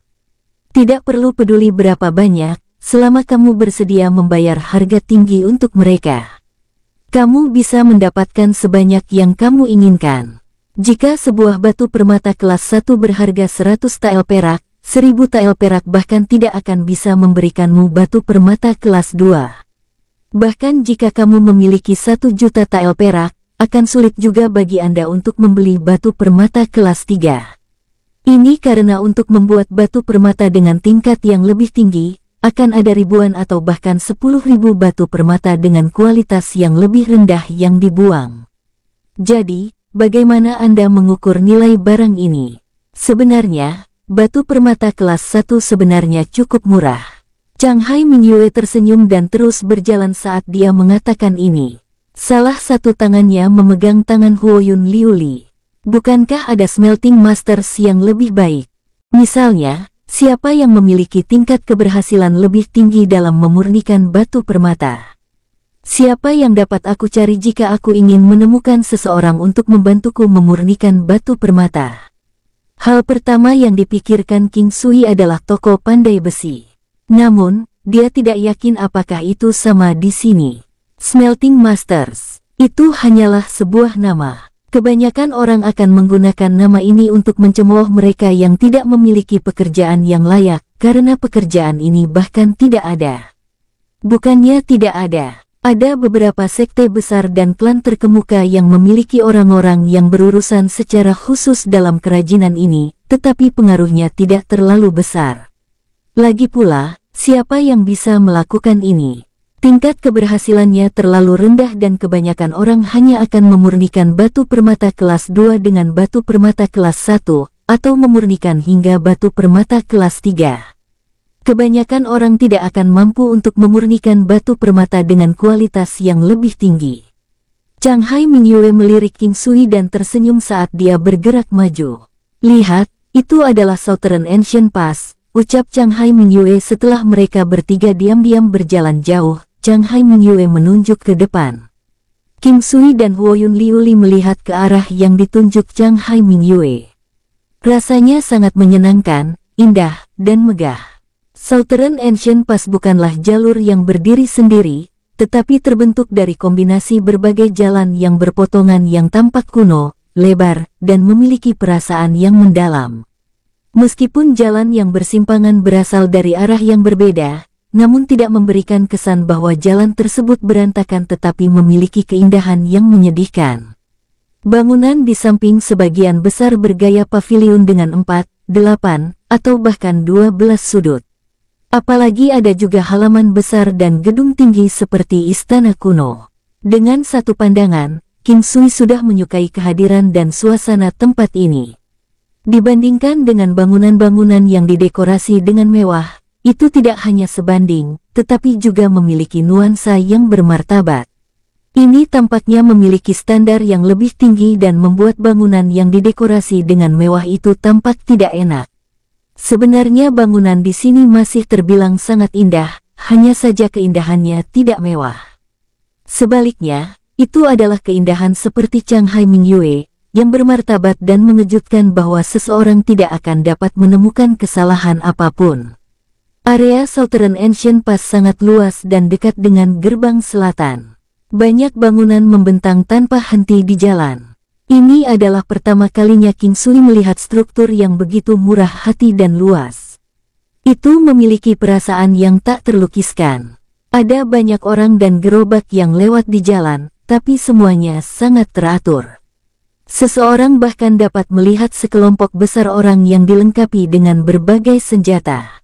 Tidak perlu peduli berapa banyak, selama kamu bersedia membayar harga tinggi untuk mereka. Kamu bisa mendapatkan sebanyak yang kamu inginkan. Jika sebuah batu permata kelas 1 berharga 100 tael perak, 1000 tael perak bahkan tidak akan bisa memberikanmu batu permata kelas 2. Bahkan jika kamu memiliki 1 juta tael perak, akan sulit juga bagi Anda untuk membeli batu permata kelas 3. Ini karena untuk membuat batu permata dengan tingkat yang lebih tinggi, akan ada ribuan atau bahkan 10.000 batu permata dengan kualitas yang lebih rendah yang dibuang. Jadi, bagaimana Anda mengukur nilai barang ini? Sebenarnya, batu permata kelas 1 sebenarnya cukup murah. Chang Hai Mingyue tersenyum dan terus berjalan saat dia mengatakan ini. Salah satu tangannya memegang tangan Huoyun Liuli. Bukankah ada smelting masters yang lebih baik? Misalnya, siapa yang memiliki tingkat keberhasilan lebih tinggi dalam memurnikan batu permata? Siapa yang dapat aku cari jika aku ingin menemukan seseorang untuk membantuku memurnikan batu permata? Hal pertama yang dipikirkan King Sui adalah toko pandai besi. Namun, dia tidak yakin apakah itu sama di sini. Smelting Masters, itu hanyalah sebuah nama. Kebanyakan orang akan menggunakan nama ini untuk mencemooh mereka yang tidak memiliki pekerjaan yang layak, karena pekerjaan ini bahkan tidak ada. Bukannya tidak ada. Ada beberapa sekte besar dan klan terkemuka yang memiliki orang-orang yang berurusan secara khusus dalam kerajinan ini, tetapi pengaruhnya tidak terlalu besar. Lagi pula, siapa yang bisa melakukan ini? Tingkat keberhasilannya terlalu rendah dan kebanyakan orang hanya akan memurnikan batu permata kelas 2 dengan batu permata kelas 1, atau memurnikan hingga batu permata kelas 3. Kebanyakan orang tidak akan mampu untuk memurnikan batu permata dengan kualitas yang lebih tinggi. Chang Hai Mingyue melirik King Sui dan tersenyum saat dia bergerak maju. Lihat, itu adalah Southern Ancient Pass, ucap Chang Hai Mingyue setelah mereka bertiga diam-diam berjalan jauh. Chang Hai Mingyue menunjuk ke depan. King Sui dan Huoyun Liuli melihat ke arah yang ditunjuk Chang Hai Mingyue. Rasanya sangat menyenangkan, indah, dan megah. Southern Ancient Pass bukanlah jalur yang berdiri sendiri, tetapi terbentuk dari kombinasi berbagai jalan yang berpotongan yang tampak kuno, lebar, dan memiliki perasaan yang mendalam. Meskipun jalan yang bersimpangan berasal dari arah yang berbeda, namun tidak memberikan kesan bahwa jalan tersebut berantakan tetapi memiliki keindahan yang menyedihkan. Bangunan di samping sebagian besar bergaya paviliun dengan 4, 8, atau bahkan 12 sudut. Apalagi ada juga halaman besar dan gedung tinggi seperti istana kuno. Dengan satu pandangan, King Sui sudah menyukai kehadiran dan suasana tempat ini. Dibandingkan dengan bangunan-bangunan yang didekorasi dengan mewah, itu tidak hanya sebanding, tetapi juga memiliki nuansa yang bermartabat. Ini tampaknya memiliki standar yang lebih tinggi dan membuat bangunan yang didekorasi dengan mewah itu tampak tidak enak. Sebenarnya bangunan di sini masih terbilang sangat indah, hanya saja keindahannya tidak mewah. Sebaliknya, itu adalah keindahan seperti Chang Hai Mingyue, yang bermartabat dan mengejutkan bahwa seseorang tidak akan dapat menemukan kesalahan apapun. Area Southern Ancient Pass sangat luas dan dekat dengan gerbang selatan. Banyak bangunan membentang tanpa henti di jalan. Ini adalah pertama kalinya King Sui melihat struktur yang begitu murah hati dan luas. Itu memiliki perasaan yang tak terlukiskan. Ada banyak orang dan gerobak yang lewat di jalan, tapi semuanya sangat teratur. Seseorang bahkan dapat melihat sekelompok besar orang yang dilengkapi dengan berbagai senjata.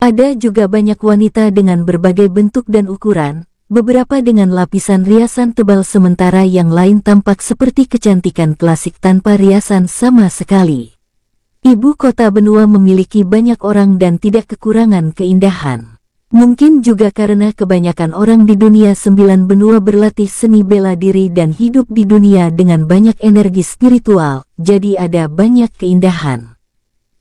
Ada juga banyak wanita dengan berbagai bentuk dan ukuran, beberapa dengan lapisan riasan tebal sementara yang lain tampak seperti kecantikan klasik tanpa riasan sama sekali. Ibu kota benua memiliki banyak orang dan tidak kekurangan keindahan. Mungkin juga karena kebanyakan orang di dunia 9 benua berlatih seni bela diri dan hidup di dunia dengan banyak energi spiritual, jadi ada banyak keindahan.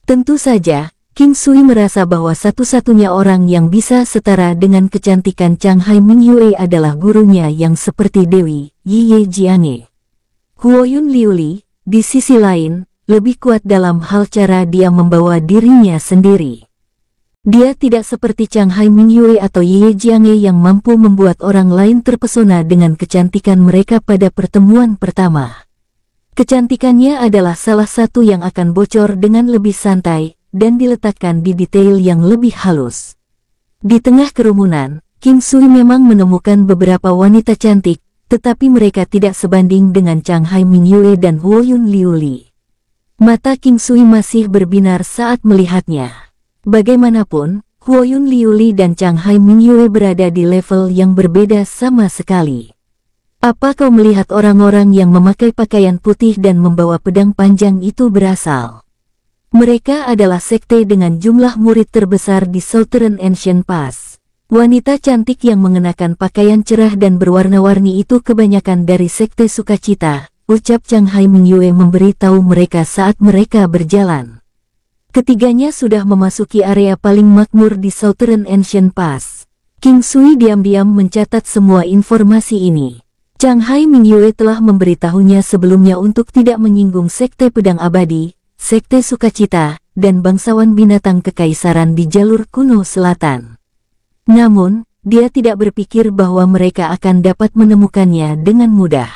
Tentu saja, King Sui merasa bahwa satu-satunya orang yang bisa setara dengan kecantikan Chang Hai Mingyue adalah gurunya yang seperti Dewi, Yi Jiange. Huoyun Liuli, di sisi lain, lebih kuat dalam hal cara dia membawa dirinya sendiri. Dia tidak seperti Chang Hai Mingyue atau Yi Jiange yang mampu membuat orang lain terpesona dengan kecantikan mereka pada pertemuan pertama. Kecantikannya adalah salah satu yang akan bocor dengan lebih santai dan diletakkan di detail yang lebih halus. Di tengah kerumunan, King Sui memang menemukan beberapa wanita cantik, tetapi mereka tidak sebanding dengan Chang Hai Mingyue dan Huoyun Liuli. Mata King Sui masih berbinar saat melihatnya. Bagaimanapun, Huoyun Liuli dan Chang Hai Mingyue berada di level yang berbeda sama sekali. Apa kau melihat orang-orang yang memakai pakaian putih dan membawa pedang panjang itu berasal? Mereka adalah sekte dengan jumlah murid terbesar di Southern Ancient Pass. Wanita cantik yang mengenakan pakaian cerah dan berwarna-warni itu kebanyakan dari sekte sukacita, ucap Chang Hai Mingyue memberitahu mereka saat mereka berjalan. Ketiganya sudah memasuki area paling makmur di Southern Ancient Pass. King Sui diam-diam mencatat semua informasi ini. Chang Hai Mingyue telah memberitahunya sebelumnya untuk tidak menyinggung sekte pedang abadi, sekte sukacita, dan bangsawan binatang kekaisaran di jalur kuno selatan. Namun, dia tidak berpikir bahwa mereka akan dapat menemukannya dengan mudah.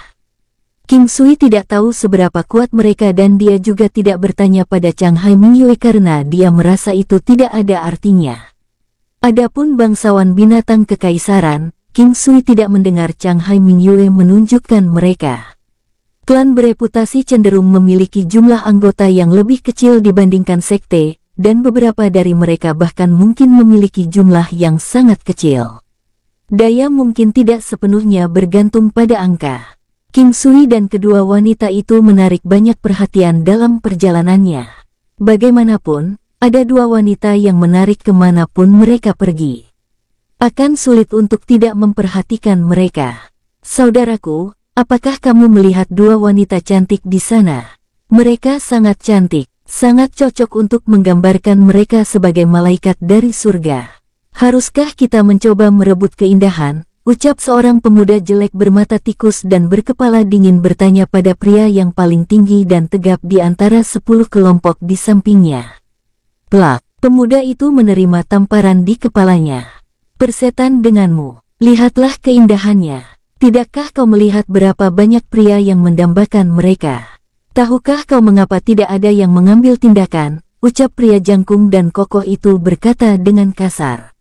King Sui tidak tahu seberapa kuat mereka dan dia juga tidak bertanya pada Chang Hai Mingyue karena dia merasa itu tidak ada artinya. Adapun bangsawan binatang kekaisaran, King Sui tidak mendengar Chang Hai Mingyue menunjukkan mereka. Klan bereputasi cenderung memiliki jumlah anggota yang lebih kecil dibandingkan sekte, dan beberapa dari mereka bahkan mungkin memiliki jumlah yang sangat kecil. Daya mungkin tidak sepenuhnya bergantung pada angka. King Sui dan kedua wanita itu menarik banyak perhatian dalam perjalanannya. Bagaimanapun, ada dua wanita yang menarik kemanapun mereka pergi. Akan sulit untuk tidak memperhatikan mereka. Saudaraku, apakah kamu melihat dua wanita cantik di sana? Mereka sangat cantik, sangat cocok untuk menggambarkan mereka sebagai malaikat dari surga. Haruskah kita mencoba merebut keindahan? Ucap seorang pemuda jelek bermata tikus dan berkepala dingin bertanya pada pria yang paling tinggi dan tegap di antara 10 kelompok di sampingnya. Plak, pemuda itu menerima tamparan di kepalanya. Persetan denganmu, lihatlah keindahannya. Tidakkah kau melihat berapa banyak pria yang mendambakan mereka? Tahukah kau mengapa tidak ada yang mengambil tindakan? Ucap pria jangkung dan kokoh itu berkata dengan kasar.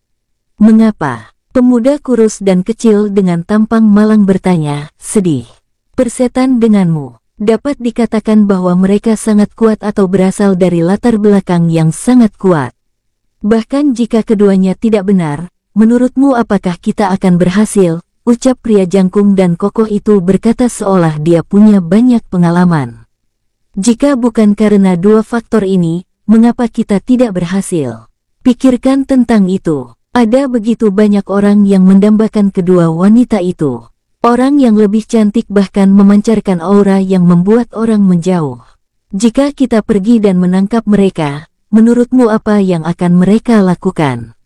Mengapa? Pemuda kurus dan kecil dengan tampang malang bertanya, sedih. Persetan denganmu, dapat dikatakan bahwa mereka sangat kuat atau berasal dari latar belakang yang sangat kuat. Bahkan jika keduanya tidak benar, menurutmu apakah kita akan berhasil? Ucap pria jangkung dan kokoh itu berkata seolah dia punya banyak pengalaman. Jika bukan karena dua faktor ini, mengapa kita tidak berhasil? Pikirkan tentang itu. Ada begitu banyak orang yang mendambakan kedua wanita itu. Orang yang lebih cantik bahkan memancarkan aura yang membuat orang menjauh. Jika kita pergi dan menangkap mereka, menurutmu apa yang akan mereka lakukan?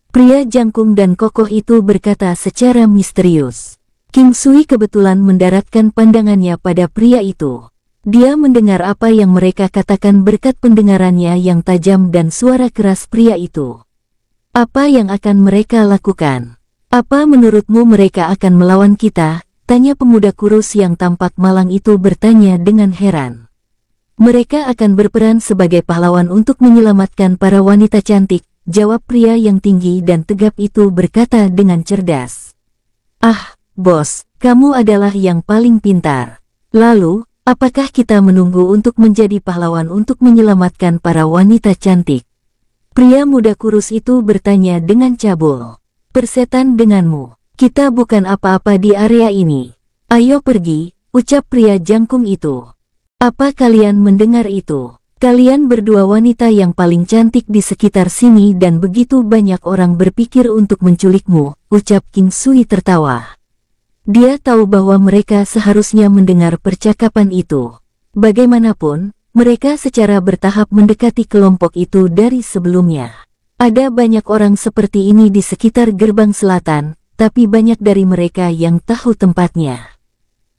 Pria jangkung dan kokoh itu berkata secara misterius. King Sui kebetulan mendaratkan pandangannya pada pria itu. Dia mendengar apa yang mereka katakan berkat pendengarannya yang tajam dan suara keras pria itu. Apa yang akan mereka lakukan? Apa menurutmu mereka akan melawan kita? Tanya pemuda kurus yang tampak malang itu bertanya dengan heran. Mereka akan berperan sebagai pahlawan untuk menyelamatkan para wanita cantik, jawab pria yang tinggi dan tegap itu berkata dengan cerdas. Ah, bos, kamu adalah yang paling pintar. Lalu, apakah kita menunggu untuk menjadi pahlawan untuk menyelamatkan para wanita cantik? Pria muda kurus itu bertanya dengan cabul. Persetan denganmu, kita bukan apa-apa di area ini. Ayo pergi, ucap pria jangkung itu. Apa kalian mendengar itu? Kalian berdua wanita yang paling cantik di sekitar sini dan begitu banyak orang berpikir untuk menculikmu, ucap King Sui tertawa. Dia tahu bahwa mereka seharusnya mendengar percakapan itu. Bagaimanapun, mereka secara bertahap mendekati kelompok itu dari sebelumnya. Ada banyak orang seperti ini di sekitar gerbang selatan, tapi banyak dari mereka yang tahu tempatnya.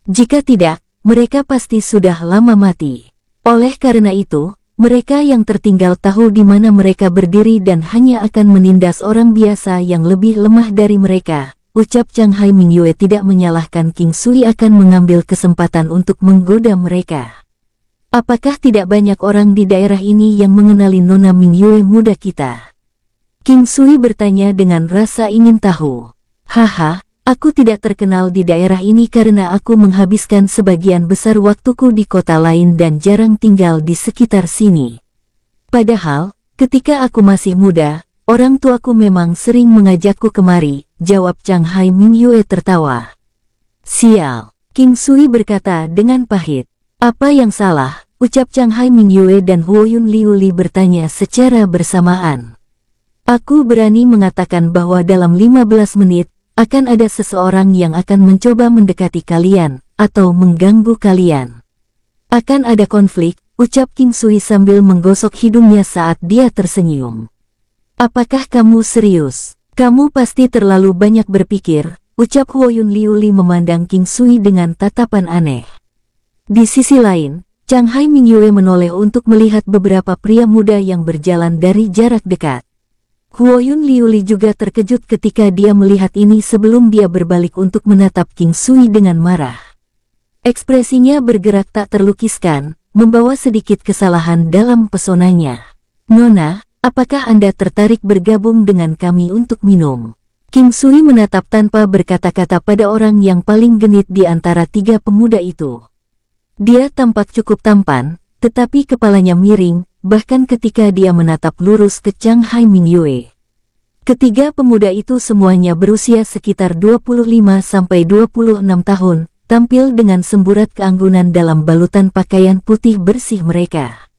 Jika tidak, mereka pasti sudah lama mati. Oleh karena itu, mereka yang tertinggal tahu di mana mereka berdiri dan hanya akan menindas orang biasa yang lebih lemah dari mereka. Ucap Chang Hai Mingyue tidak menyalahkan King Sui akan mengambil kesempatan untuk menggoda mereka. Apakah tidak banyak orang di daerah ini yang mengenali Nona Mingyue muda kita? King Sui bertanya dengan rasa ingin tahu. Haha, aku tidak terkenal di daerah ini karena aku menghabiskan sebagian besar waktuku di kota lain dan jarang tinggal di sekitar sini. Padahal, ketika aku masih muda, orang tuaku memang sering mengajakku kemari, jawab Chang Hai Mingyue tertawa. Sial, King Sui berkata dengan pahit. Apa yang salah? Ucap Chang Hai Mingyue dan Huoyun Liuli bertanya secara bersamaan. Aku berani mengatakan bahwa dalam 15 menit, akan ada seseorang yang akan mencoba mendekati kalian, atau mengganggu kalian. Akan ada konflik, ucap King Sui sambil menggosok hidungnya saat dia tersenyum. Apakah kamu serius? Kamu pasti terlalu banyak berpikir, ucap Huoyun Liuli memandang King Sui dengan tatapan aneh. Di sisi lain, Chang Hai Mingyue menoleh untuk melihat beberapa pria muda yang berjalan dari jarak dekat. Huoyun Liuli juga terkejut ketika dia melihat ini sebelum dia berbalik untuk menatap King Sui dengan marah. Ekspresinya bergerak tak terlukiskan, membawa sedikit kesalahan dalam pesonanya. Nona, apakah Anda tertarik bergabung dengan kami untuk minum? King Sui menatap tanpa berkata-kata pada orang yang paling genit di antara tiga pemuda itu. Dia tampak cukup tampan, tetapi kepalanya miring, bahkan ketika dia menatap lurus ke Chang Hai Mingyue. Ketiga pemuda itu semuanya berusia sekitar 25-26 tahun, tampil dengan semburat keanggunan dalam balutan pakaian putih bersih mereka.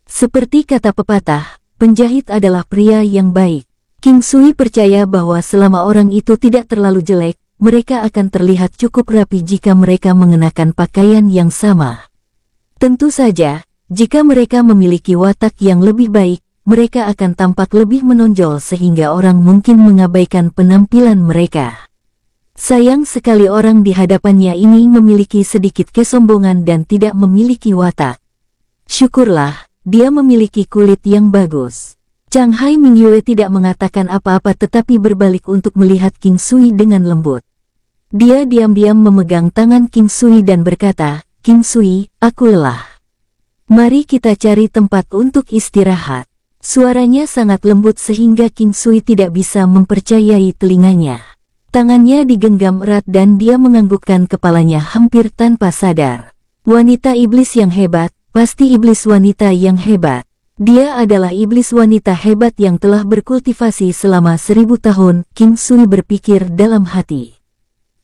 Seperti kata pepatah, penjahit adalah pria yang baik. King Sui percaya bahwa selama orang itu tidak terlalu jelek, mereka akan terlihat cukup rapi jika mereka mengenakan pakaian yang sama. Tentu saja, jika mereka memiliki watak yang lebih baik, mereka akan tampak lebih menonjol sehingga orang mungkin mengabaikan penampilan mereka. Sayang sekali orang di hadapannya ini memiliki sedikit kesombongan dan tidak memiliki watak. Syukurlah, dia memiliki kulit yang bagus. Chang Hai Mingyue tidak mengatakan apa-apa tetapi berbalik untuk melihat King Sui dengan lembut. Dia diam-diam memegang tangan King Sui dan berkata, King Sui, aku lelah. Mari kita cari tempat untuk istirahat. Suaranya sangat lembut sehingga King Sui tidak bisa mempercayai telinganya. Tangannya digenggam erat dan dia menganggukkan kepalanya hampir tanpa sadar. Wanita iblis yang hebat, pasti iblis wanita yang hebat. Dia adalah iblis wanita hebat yang telah berkultivasi selama 1000 tahun, King Sui berpikir dalam hati.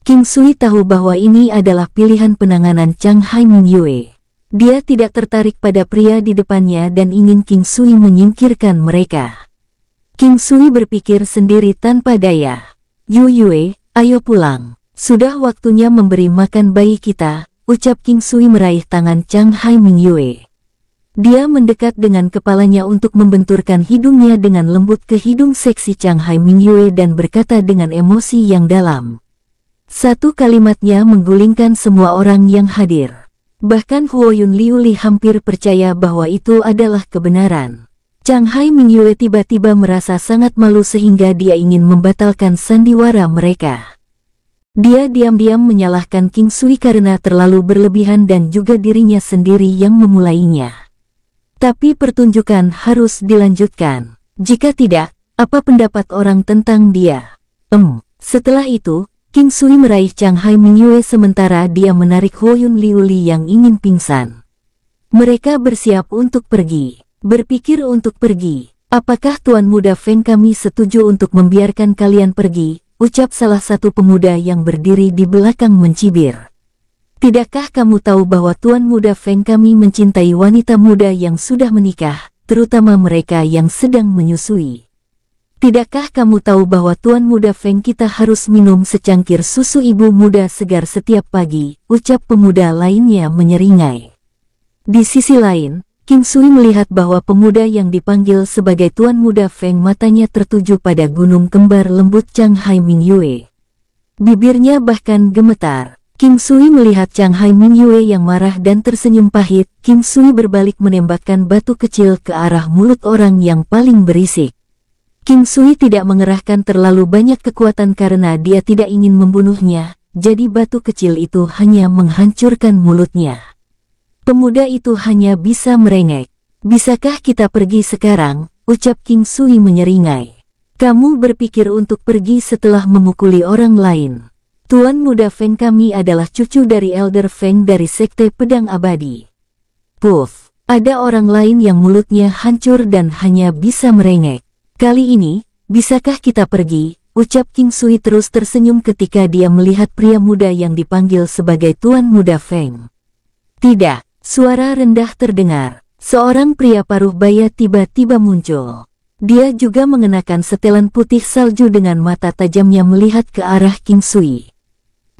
King Sui tahu bahwa ini adalah pilihan penanganan Chang Hai Mingyue. Dia tidak tertarik pada pria di depannya dan ingin King Sui menyingkirkan mereka. King Sui berpikir sendiri tanpa daya. Yu Yue, ayo pulang. Sudah waktunya memberi makan bayi kita, ucap King Sui meraih tangan Chang Hai Mingyue. Dia mendekat dengan kepalanya untuk membenturkan hidungnya dengan lembut ke hidung seksi Chang Hai Mingyue dan berkata dengan emosi yang dalam. Satu kalimatnya menggulingkan semua orang yang hadir. Bahkan Huoyun Liuli hampir percaya bahwa itu adalah kebenaran. Chang Hai Mingyue tiba-tiba merasa sangat malu sehingga dia ingin membatalkan sandiwara mereka. Dia diam-diam menyalahkan King Sui karena terlalu berlebihan dan juga dirinya sendiri yang memulainya. Tapi pertunjukan harus dilanjutkan. Jika tidak, apa pendapat orang tentang dia? Setelah itu, King Sui meraih Chang Hai Mingyue sementara dia menarik Huoyun Liuli yang ingin pingsan. Mereka bersiap untuk pergi. Berpikir untuk pergi. Apakah Tuan Muda Feng kami setuju untuk membiarkan kalian pergi? Ucap salah satu pemuda yang berdiri di belakang mencibir. Tidakkah kamu tahu bahwa Tuan Muda Feng kami mencintai wanita muda yang sudah menikah, terutama mereka yang sedang menyusui? Tidakkah kamu tahu bahwa Tuan Muda Feng kita harus minum secangkir susu ibu muda segar setiap pagi, ucap pemuda lainnya menyeringai. Di sisi lain, King Sui melihat bahwa pemuda yang dipanggil sebagai Tuan Muda Feng matanya tertuju pada gunung kembar lembut Chang Hai Mingyue. Bibirnya bahkan gemetar. King Sui melihat Chang Hai Mingyue yang marah dan tersenyum pahit. King Sui berbalik menembakkan batu kecil ke arah mulut orang yang paling berisik. King Sui tidak mengerahkan terlalu banyak kekuatan karena dia tidak ingin membunuhnya, jadi batu kecil itu hanya menghancurkan mulutnya. Pemuda itu hanya bisa merengek. "Bisakah kita pergi sekarang?" ucap King Sui menyeringai. "Kamu berpikir untuk pergi setelah memukuli orang lain. Tuan Muda Feng kami adalah cucu dari Elder Feng dari Sekte Pedang Abadi." Puff, ada orang lain yang mulutnya hancur dan hanya bisa merengek. "Kali ini, bisakah kita pergi?" ucap King Sui terus tersenyum ketika dia melihat pria muda yang dipanggil sebagai Tuan Muda Feng. "Tidak." Suara rendah terdengar. Seorang pria paruh baya tiba-tiba muncul. Dia juga mengenakan setelan putih salju dengan mata tajamnya melihat ke arah King Sui.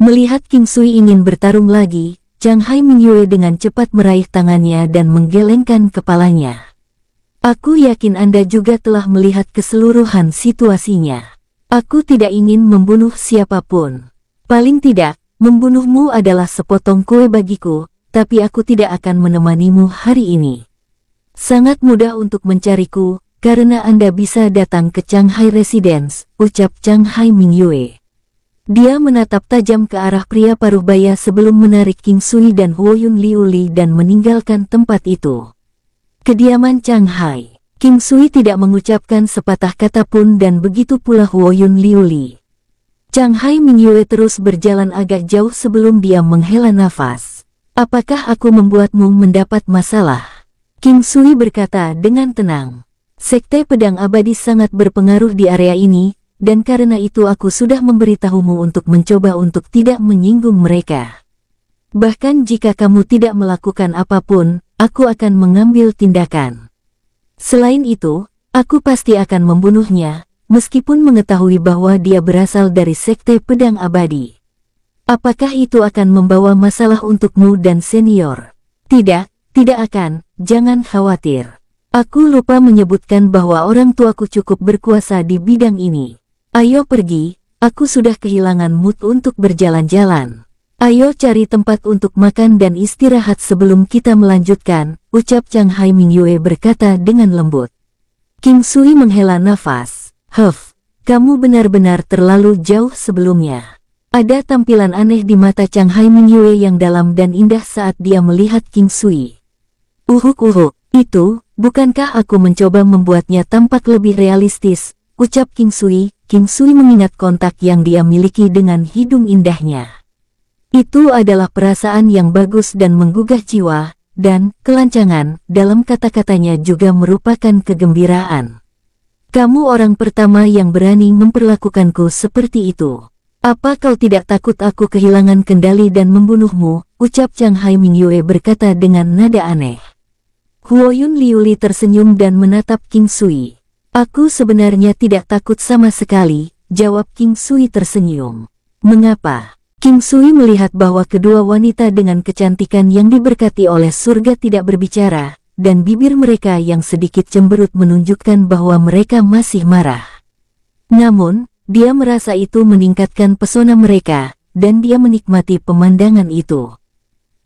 Melihat King Sui ingin bertarung lagi, Chang Hai Mingyue dengan cepat meraih tangannya dan menggelengkan kepalanya. "Aku yakin Anda juga telah melihat keseluruhan situasinya. Aku tidak ingin membunuh siapapun. Paling tidak, membunuhmu adalah sepotong kue bagiku, tapi aku tidak akan menemanimu hari ini. Sangat mudah untuk mencariku, karena Anda bisa datang ke Chang Hai Residence," ucap Chang Hai Mingyue. Dia menatap tajam ke arah pria paruh baya sebelum menarik King Sui dan Huoyun Liuli dan meninggalkan tempat itu. Kediaman Chang Hai. King Sui tidak mengucapkan sepatah kata pun dan begitu pula Huoyun Liuli. Chang Hai Mingyue terus berjalan agak jauh sebelum dia menghela nafas. "Apakah aku membuatmu mendapat masalah?" King Sui berkata dengan tenang. "Sekte Pedang Abadi sangat berpengaruh di area ini, dan karena itu aku sudah memberitahumu untuk mencoba untuk tidak menyinggung mereka. Bahkan jika kamu tidak melakukan apapun, aku akan mengambil tindakan. Selain itu, aku pasti akan membunuhnya, meskipun mengetahui bahwa dia berasal dari Sekte Pedang Abadi. Apakah itu akan membawa masalah untukmu dan senior?" "Tidak, tidak akan, jangan khawatir. Aku lupa menyebutkan bahwa orang tuaku cukup berkuasa di bidang ini. Ayo pergi, aku sudah kehilangan mood untuk berjalan-jalan. Ayo cari tempat untuk makan dan istirahat sebelum kita melanjutkan," ucap Chang Hai Mingyue berkata dengan lembut. King Sui menghela nafas. Kamu benar-benar terlalu jauh sebelumnya." Ada tampilan aneh di mata Chang Hai Mingyue yang dalam dan indah saat dia melihat King Sui. Uhuk, itu, bukankah aku mencoba membuatnya tampak lebih realistis?" ucap King Sui. King Sui mengingat kontak yang dia miliki dengan hidung indahnya. Itu adalah perasaan yang bagus dan menggugah jiwa, dan kelancangan dalam kata-katanya juga merupakan kegembiraan. "Kamu orang pertama yang berani memperlakukanku seperti itu. Apa kau tidak takut aku kehilangan kendali dan membunuhmu?" ucap Chang Hai Mingyue berkata dengan nada aneh. Huoyun Liuli tersenyum dan menatap King Sui. "Aku sebenarnya tidak takut sama sekali," jawab King Sui tersenyum. "Mengapa?" King Sui melihat bahwa kedua wanita dengan kecantikan yang diberkati oleh surga tidak berbicara, dan bibir mereka yang sedikit cemberut menunjukkan bahwa mereka masih marah. Namun, dia merasa itu meningkatkan pesona mereka, dan dia menikmati pemandangan itu.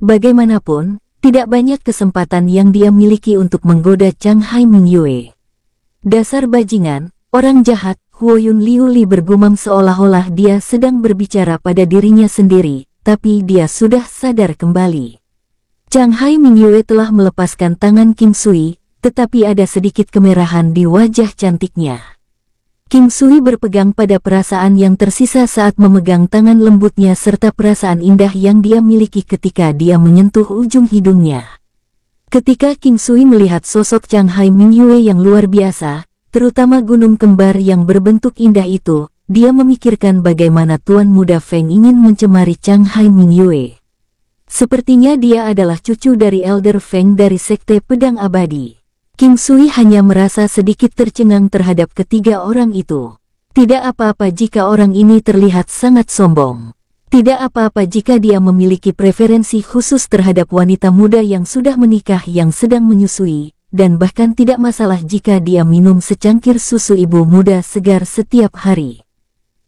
Bagaimanapun, tidak banyak kesempatan yang dia miliki untuk menggoda Chang Hai Mingyue. "Dasar bajingan, orang jahat," Huoyun Liuli bergumam seolah-olah dia sedang berbicara pada dirinya sendiri, tapi dia sudah sadar kembali. Chang Hai Mingyue telah melepaskan tangan King Sui, tetapi ada sedikit kemerahan di wajah cantiknya. King Sui berpegang pada perasaan yang tersisa saat memegang tangan lembutnya serta perasaan indah yang dia miliki ketika dia menyentuh ujung hidungnya. Ketika King Sui melihat sosok Chang Hai Mingyue yang luar biasa, terutama gunung kembar yang berbentuk indah itu, dia memikirkan bagaimana Tuan Muda Feng ingin mencemari Chang Hai Mingyue. Sepertinya dia adalah cucu dari Elder Feng dari Sekte Pedang Abadi. King Sui hanya merasa sedikit tercengang terhadap ketiga orang itu. Tidak apa-apa jika orang ini terlihat sangat sombong. Tidak apa-apa jika dia memiliki preferensi khusus terhadap wanita muda yang sudah menikah yang sedang menyusui, dan bahkan tidak masalah jika dia minum secangkir susu ibu muda segar setiap hari.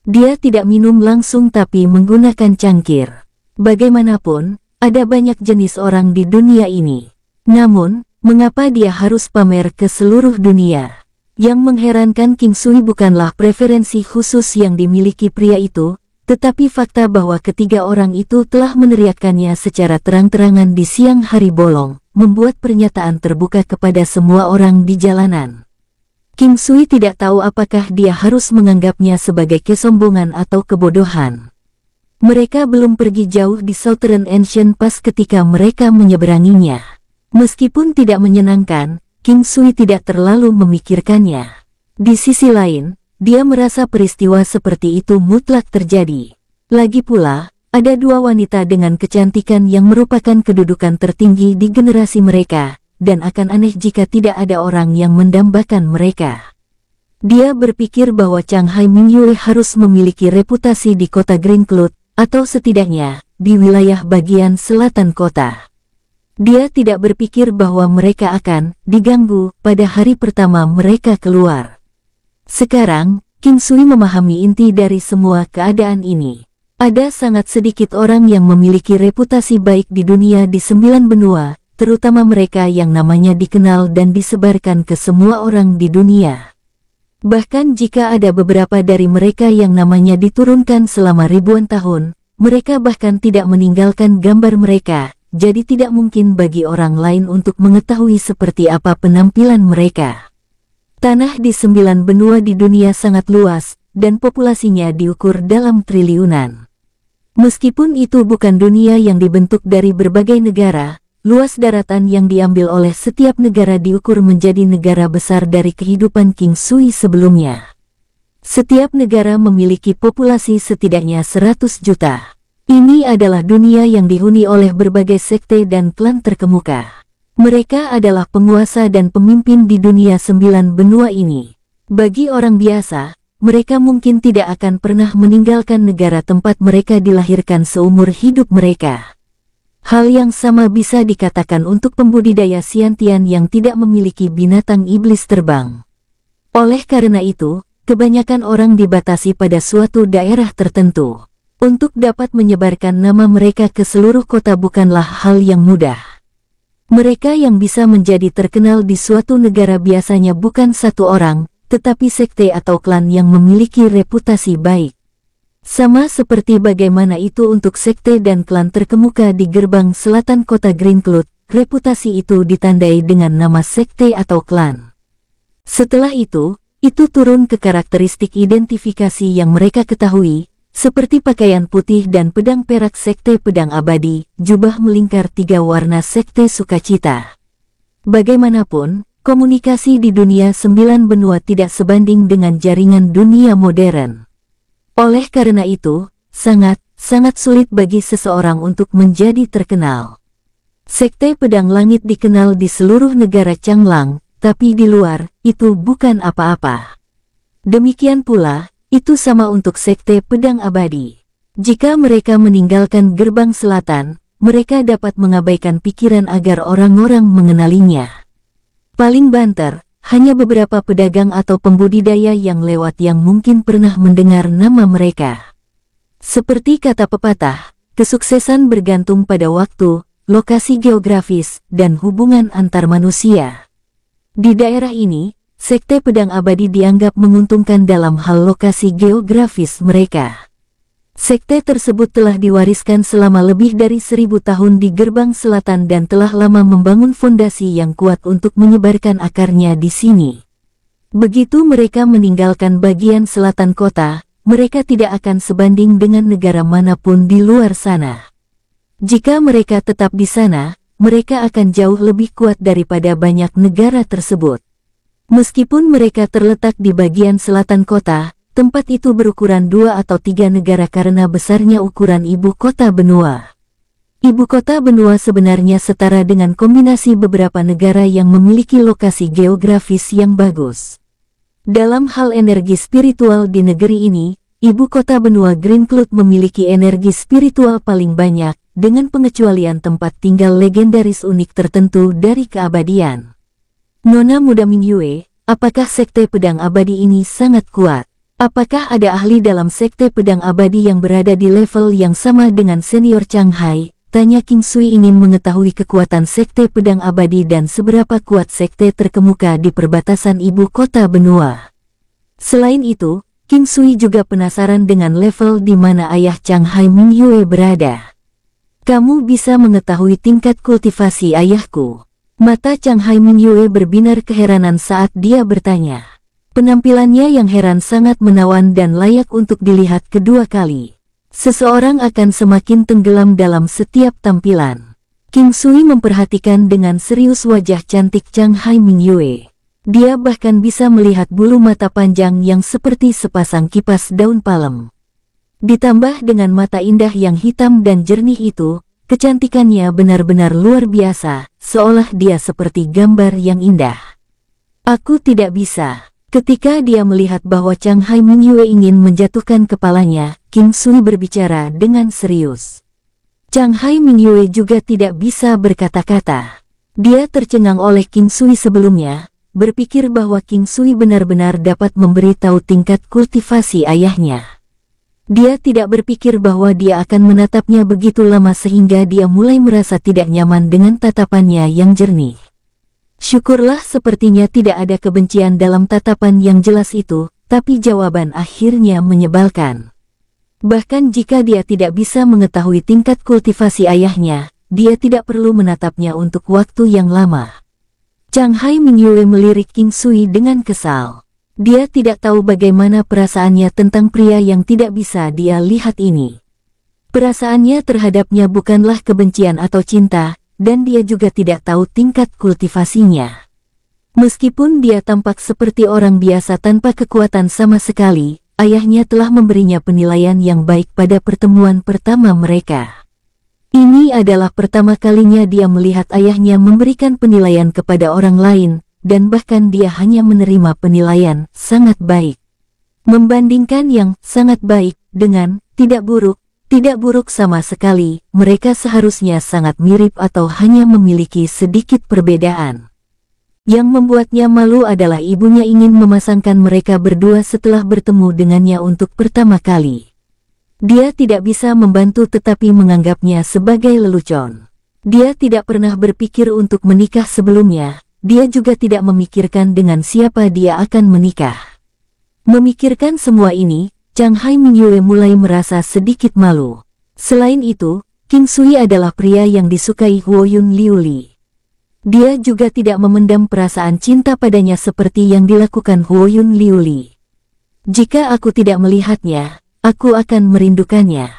Dia tidak minum langsung tapi menggunakan cangkir. Bagaimanapun, ada banyak jenis orang di dunia ini. Namun, mengapa dia harus pamer ke seluruh dunia? Yang mengherankan King Sui bukanlah preferensi khusus yang dimiliki pria itu, tetapi fakta bahwa ketiga orang itu telah meneriakkannya secara terang-terangan di siang hari bolong, membuat pernyataan terbuka kepada semua orang di jalanan. King Sui tidak tahu apakah dia harus menganggapnya sebagai kesombongan atau kebodohan. Mereka belum pergi jauh di Southern Ancient Pass ketika mereka menyeberanginya. Meskipun tidak menyenangkan, King Sui tidak terlalu memikirkannya. Di sisi lain, dia merasa peristiwa seperti itu mutlak terjadi. Lagi pula, ada dua wanita dengan kecantikan yang merupakan kedudukan tertinggi di generasi mereka, dan akan aneh jika tidak ada orang yang mendambakan mereka. Dia berpikir bahwa Chang Hai Mingyue harus memiliki reputasi di kota Green Cloud, atau setidaknya, di wilayah bagian selatan kota. Dia tidak berpikir bahwa mereka akan diganggu pada hari pertama mereka keluar. Sekarang, King Sui memahami inti dari semua keadaan ini. Ada sangat sedikit orang yang memiliki reputasi baik di dunia di 9 benua, terutama mereka yang namanya dikenal dan disebarkan ke semua orang di dunia. Bahkan jika ada beberapa dari mereka yang namanya diturunkan selama ribuan tahun, mereka bahkan tidak meninggalkan gambar mereka, jadi tidak mungkin bagi orang lain untuk mengetahui seperti apa penampilan mereka. Tanah di 9 benua di dunia sangat luas, dan populasinya diukur dalam triliunan. Meskipun itu bukan dunia yang dibentuk dari berbagai negara, luas daratan yang diambil oleh setiap negara diukur menjadi negara besar dari kehidupan King Sui sebelumnya. Setiap negara memiliki populasi setidaknya 100 juta. Ini adalah dunia yang dihuni oleh berbagai sekte dan klan terkemuka. Mereka adalah penguasa dan pemimpin di dunia 9 benua ini. Bagi orang biasa, mereka mungkin tidak akan pernah meninggalkan negara tempat mereka dilahirkan seumur hidup mereka. Hal yang sama bisa dikatakan untuk pembudidaya Xiantian yang tidak memiliki binatang iblis terbang. Oleh karena itu, kebanyakan orang dibatasi pada suatu daerah tertentu. Untuk dapat menyebarkan nama mereka ke seluruh kota bukanlah hal yang mudah. Mereka yang bisa menjadi terkenal di suatu negara biasanya bukan satu orang, tetapi sekte atau klan yang memiliki reputasi baik. Sama seperti bagaimana itu untuk sekte dan klan terkemuka di gerbang selatan kota Green Cloud, reputasi itu ditandai dengan nama sekte atau klan. Setelah itu turun ke karakteristik identifikasi yang mereka ketahui, seperti pakaian putih dan pedang perak sekte pedang abadi, jubah melingkar 3 warna sekte sukacita. Bagaimanapun, komunikasi di dunia 9 benua tidak sebanding dengan jaringan dunia modern. Oleh karena itu, sangat sulit bagi seseorang untuk menjadi terkenal. Sekte pedang langit dikenal di seluruh negara Changlang, tapi di luar, itu bukan apa-apa. Demikian pula, itu sama untuk sekte pedang abadi. Jika mereka meninggalkan gerbang selatan, mereka dapat mengabaikan pikiran agar orang-orang mengenalinya. Paling banter, hanya beberapa pedagang atau pembudidaya yang lewat yang mungkin pernah mendengar nama mereka. Seperti kata pepatah, kesuksesan bergantung pada waktu, lokasi geografis, dan hubungan antar manusia. Di daerah ini, sekte pedang abadi dianggap menguntungkan dalam hal lokasi geografis mereka. Sekte tersebut telah diwariskan selama lebih dari 1000 tahun di gerbang selatan dan telah lama membangun fondasi yang kuat untuk menyebarkan akarnya di sini. Begitu mereka meninggalkan bagian selatan kota, mereka tidak akan sebanding dengan negara manapun di luar sana. Jika mereka tetap di sana, mereka akan jauh lebih kuat daripada banyak negara tersebut. Meskipun mereka terletak di bagian selatan kota, tempat itu berukuran 2 atau 3 negara karena besarnya ukuran ibu kota benua. Ibu kota benua sebenarnya setara dengan kombinasi beberapa negara yang memiliki lokasi geografis yang bagus. Dalam hal energi spiritual di negeri ini, ibu kota benua Green Cloud memiliki energi spiritual paling banyak, dengan pengecualian tempat tinggal legendaris unik tertentu dari keabadian. Nona muda Mingyue, apakah sekte pedang abadi ini sangat kuat? Apakah ada ahli dalam sekte pedang abadi yang berada di level yang sama dengan senior Chang Hai? Tanya King Sui ingin mengetahui kekuatan sekte pedang abadi dan seberapa kuat sekte terkemuka di perbatasan ibu kota benua. Selain itu, King Sui juga penasaran dengan level di mana ayah Chang Hai Mingyue berada. Kamu bisa mengetahui tingkat kultivasi ayahku. Mata Chang Hai Mingyue berbinar keheranan saat dia bertanya. Penampilannya yang heran sangat menawan dan layak untuk dilihat kedua kali. Seseorang akan semakin tenggelam dalam setiap tampilan. King Sui memperhatikan dengan serius wajah cantik Chang Hai Mingyue. Dia bahkan bisa melihat bulu mata panjang yang seperti sepasang kipas daun palem. Ditambah dengan mata indah yang hitam dan jernih itu, kecantikannya benar-benar luar biasa, seolah dia seperti gambar yang indah. Aku tidak bisa. Ketika dia melihat bahwa Chang Hai Mingyue ingin menjatuhkan kepalanya, King Sui berbicara dengan serius. Chang Hai Mingyue juga tidak bisa berkata-kata. Dia tercengang oleh King Sui sebelumnya, berpikir bahwa King Sui benar-benar dapat memberitahu tingkat kultivasi ayahnya. Dia tidak berpikir bahwa dia akan menatapnya begitu lama sehingga dia mulai merasa tidak nyaman dengan tatapannya yang jernih. Syukurlah sepertinya tidak ada kebencian dalam tatapan yang jelas itu, tapi jawaban akhirnya menyebalkan. Bahkan jika dia tidak bisa mengetahui tingkat kultivasi ayahnya, dia tidak perlu menatapnya untuk waktu yang lama. Chang Hai Mingyue melirik King Sui dengan kesal. Dia tidak tahu bagaimana perasaannya tentang pria yang tidak bisa dia lihat ini. Perasaannya terhadapnya bukanlah kebencian atau cinta, dan dia juga tidak tahu tingkat kultivasinya. Meskipun dia tampak seperti orang biasa tanpa kekuatan sama sekali, ayahnya telah memberinya penilaian yang baik pada pertemuan pertama mereka. Ini adalah pertama kalinya dia melihat ayahnya memberikan penilaian kepada orang lain, dan bahkan dia hanya menerima penilaian sangat baik. Membandingkan yang sangat baik dengan tidak buruk sama sekali, mereka seharusnya sangat mirip atau hanya memiliki sedikit perbedaan. Yang membuatnya malu adalah ibunya ingin memasangkan mereka berdua setelah bertemu dengannya untuk pertama kali. Dia tidak bisa membantu tetapi menganggapnya sebagai lelucon. Dia tidak pernah berpikir untuk menikah sebelumnya, dia juga tidak memikirkan dengan siapa dia akan menikah. Memikirkan semua ini, Chang Hai Mingyue mulai merasa sedikit malu. Selain itu, King Sui adalah pria yang disukai Huoyun Liuli. Dia juga tidak memendam perasaan cinta padanya seperti yang dilakukan Huoyun Liuli. Jika aku tidak melihatnya, aku akan merindukannya.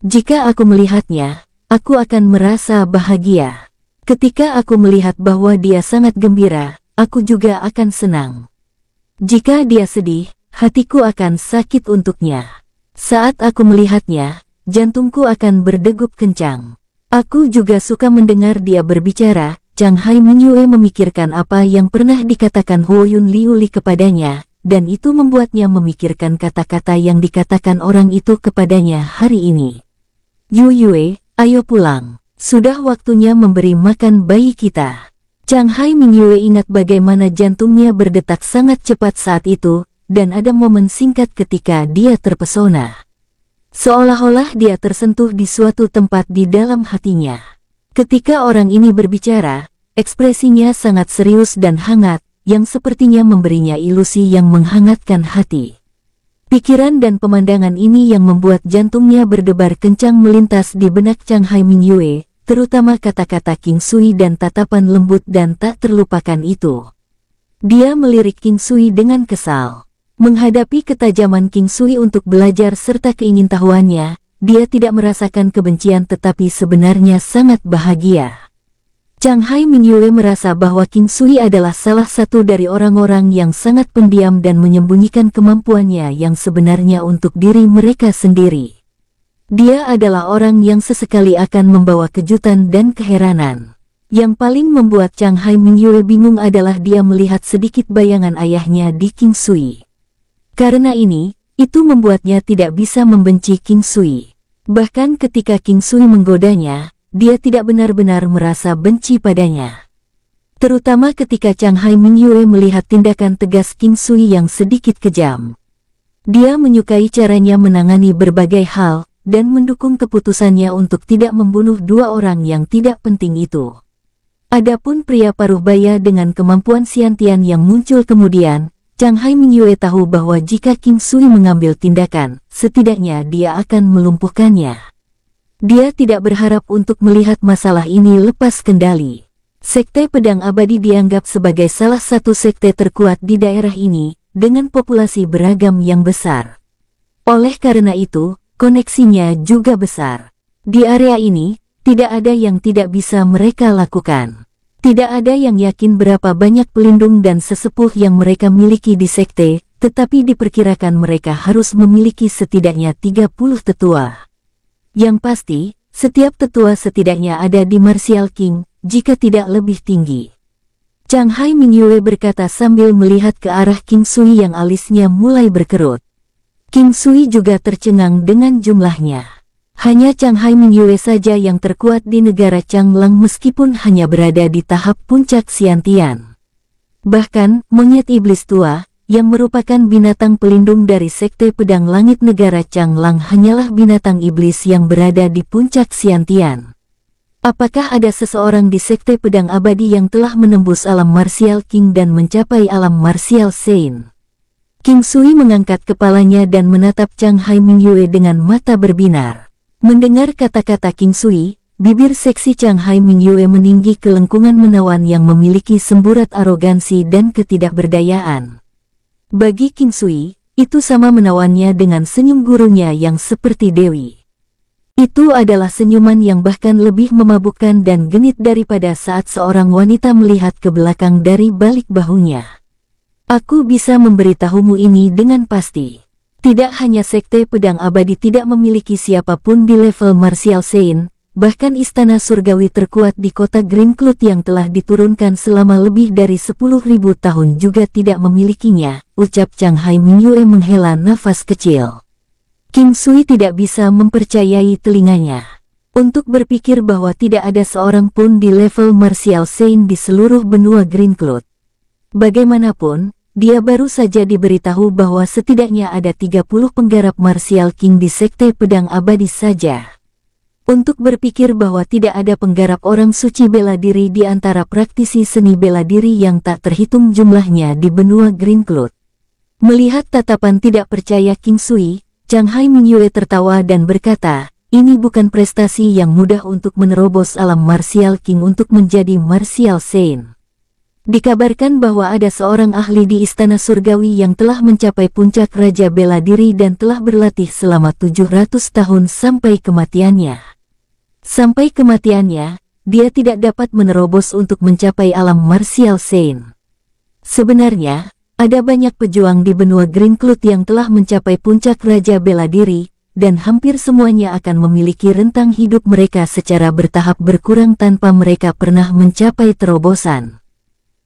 Jika aku melihatnya, aku akan merasa bahagia. Ketika aku melihat bahwa dia sangat gembira, aku juga akan senang. Jika dia sedih, hatiku akan sakit untuknya. Saat aku melihatnya, jantungku akan berdegup kencang. Aku juga suka mendengar dia berbicara. Chang Hai Mingyue memikirkan apa yang pernah dikatakan Huoyun Liuli kepadanya, dan itu membuatnya memikirkan kata-kata yang dikatakan orang itu kepadanya hari ini. Yu Yue, ayo pulang. Sudah waktunya memberi makan bayi kita. Chang Hai Mingyue ingat bagaimana jantungnya berdetak sangat cepat saat itu, dan ada momen singkat ketika dia terpesona. Seolah-olah dia tersentuh di suatu tempat di dalam hatinya. Ketika orang ini berbicara, ekspresinya sangat serius dan hangat, yang sepertinya memberinya ilusi yang menghangatkan hati. Pikiran dan pemandangan ini yang membuat jantungnya berdebar kencang melintas di benak Chang Hai Mingyue, terutama kata-kata King Sui dan tatapan lembut dan tak terlupakan itu. Dia melirik King Sui dengan kesal. Menghadapi ketajaman King Sui untuk belajar serta keingintahuannya, dia tidak merasakan kebencian tetapi sebenarnya sangat bahagia. Chang Hai Mingyue merasa bahwa King Sui adalah salah satu dari orang-orang yang sangat pendiam dan menyembunyikan kemampuannya yang sebenarnya untuk diri mereka sendiri. Dia adalah orang yang sesekali akan membawa kejutan dan keheranan. Yang paling membuat Chang Hai Mingyue bingung adalah dia melihat sedikit bayangan ayahnya di King Sui. Karena ini, Itu membuatnya tidak bisa membenci King Sui. Bahkan ketika King Sui menggodanya, dia tidak benar-benar merasa benci padanya. Terutama ketika Chang Hai Mingyue melihat tindakan tegas King Sui yang sedikit kejam. Dia menyukai caranya menangani berbagai hal, dan mendukung keputusannya untuk tidak membunuh dua orang yang tidak penting itu. Adapun pria paruh baya dengan kemampuan Xiantian yang muncul kemudian, Chang Hai Mingyue tahu bahwa jika King Sui mengambil tindakan, setidaknya dia akan melumpuhkannya. Dia tidak berharap untuk melihat masalah ini lepas kendali. Sekte Pedang Abadi dianggap sebagai salah satu sekte terkuat di daerah ini, dengan populasi beragam yang besar. Oleh karena itu, koneksinya juga besar. Di area ini, tidak ada yang tidak bisa mereka lakukan. Tidak ada yang yakin berapa banyak pelindung dan sesepuh yang mereka miliki di sekte, tetapi diperkirakan mereka harus memiliki setidaknya 30 tetua. Yang pasti, setiap tetua setidaknya ada di Martial King, jika tidak lebih tinggi. Chang Hai Mingyue berkata sambil melihat ke arah King Sui yang alisnya mulai berkerut. King Sui juga tercengang dengan jumlahnya. Hanya Chang Hai Mingyue saja yang terkuat di negara Changlang meskipun hanya berada di tahap puncak Xiantian. Bahkan, monyet iblis tua, yang merupakan binatang pelindung dari Sekte Pedang Langit negara Changlang hanyalah binatang iblis yang berada di puncak Xiantian. Apakah ada seseorang di Sekte Pedang Abadi yang telah menembus alam Martial King dan mencapai alam Martial Saint? King Sui mengangkat kepalanya dan menatap Chang Hai Mingyue dengan mata berbinar. Mendengar kata-kata King Sui, bibir seksi Chang Hai Mingyue meninggi ke lengkungan menawan yang memiliki semburat arogansi dan ketidakberdayaan. Bagi King Sui, itu sama menawannya dengan senyum gurunya yang seperti dewi. Itu adalah senyuman yang bahkan lebih memabukkan dan genit daripada saat seorang wanita melihat ke belakang dari balik bahunya. Aku bisa memberitahumu ini dengan pasti. Tidak hanya Sekte Pedang Abadi tidak memiliki siapapun di level Martial Saint, bahkan istana surgawi terkuat di kota Green Cloud yang telah diturunkan selama lebih dari 10.000 tahun juga tidak memilikinya, ucap Chang Hai Mingyue menghela nafas kecil. King Sui tidak bisa mempercayai telinganya. Untuk berpikir bahwa tidak ada seorang pun di level Martial Saint di seluruh benua Green Cloud. Bagaimanapun, dia baru saja diberitahu bahwa setidaknya ada 30 penggarap Martial King di Sekte Pedang Abadi saja. Untuk berpikir bahwa tidak ada penggarap orang suci bela diri di antara praktisi seni bela diri yang tak terhitung jumlahnya di benua Green Cloud. Melihat tatapan tidak percaya King Sui, Chang Hai Mingyue tertawa dan berkata, ini bukan prestasi yang mudah untuk menerobos alam Martial King untuk menjadi Martial Saint. Dikabarkan bahwa ada seorang ahli di Istana Surgawi yang telah mencapai puncak Raja Bela Diri dan telah berlatih selama 700 tahun sampai kematiannya. Sampai kematiannya, dia tidak dapat menerobos untuk mencapai alam Martial Saint. Sebenarnya, ada banyak pejuang di benua Green Cloud yang telah mencapai puncak Raja Bela Diri, dan hampir semuanya akan memiliki rentang hidup mereka secara bertahap berkurang tanpa mereka pernah mencapai terobosan.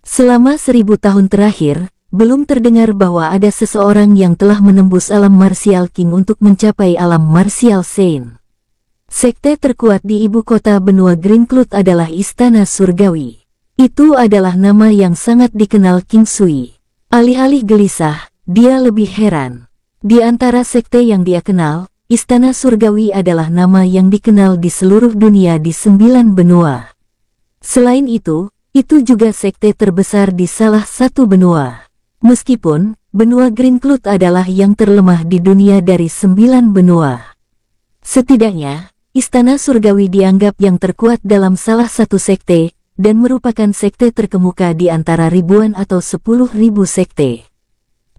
Selama 1000 tahun terakhir, belum terdengar bahwa ada seseorang yang telah menembus alam Martial King untuk mencapai alam Martial Saint. Sekte terkuat di ibu kota benua Green Cloud adalah Istana Surgawi. Itu adalah nama yang sangat dikenal King Sui. Alih-alih gelisah, dia lebih heran. Di antara sekte yang dia kenal, Istana Surgawi adalah nama yang dikenal di seluruh dunia di 9 benua. Selain itu juga sekte terbesar di salah satu benua. Meskipun, benua Green Cloud adalah yang terlemah di dunia dari 9 benua. Setidaknya, Istana Surgawi dianggap yang terkuat dalam salah satu sekte, dan merupakan sekte terkemuka di antara ribuan atau 10.000 sekte.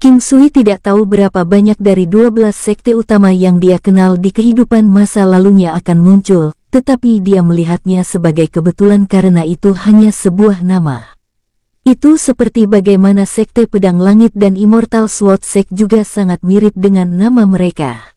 King Sui tidak tahu berapa banyak dari 12 sekte utama yang dia kenal di kehidupan masa lalunya akan muncul, tetapi dia melihatnya sebagai kebetulan karena itu hanya sebuah nama. Itu seperti bagaimana Sekte Pedang Langit dan Immortal Sword Sect juga sangat mirip dengan nama mereka.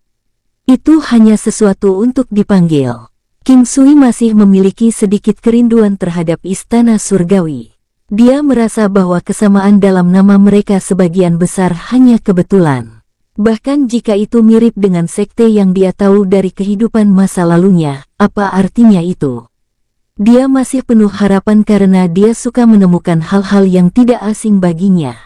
Itu hanya sesuatu untuk dipanggil. King Sui masih memiliki sedikit kerinduan terhadap Istana Surgawi. Dia merasa bahwa kesamaan dalam nama mereka sebagian besar hanya kebetulan. Bahkan jika itu mirip dengan sekte yang dia tahu dari kehidupan masa lalunya, apa artinya itu? Dia masih penuh harapan karena dia suka menemukan hal-hal yang tidak asing baginya.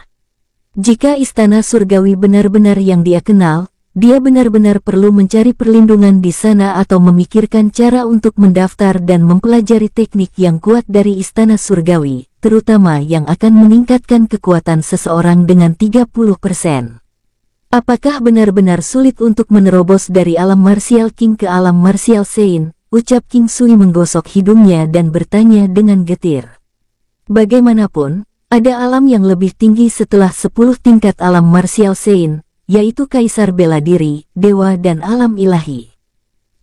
Jika istana surgawi benar-benar yang dia kenal, dia benar-benar perlu mencari perlindungan di sana atau memikirkan cara untuk mendaftar dan mempelajari teknik yang kuat dari istana surgawi, terutama yang akan meningkatkan kekuatan seseorang dengan 30%. Apakah benar-benar sulit untuk menerobos dari alam martial king ke alam martial saint? Ucap King Sui menggosok hidungnya dan bertanya dengan getir. Bagaimanapun, ada alam yang lebih tinggi setelah 10 tingkat alam martial saint, yaitu Kaisar Bela Diri, Dewa dan Alam Ilahi.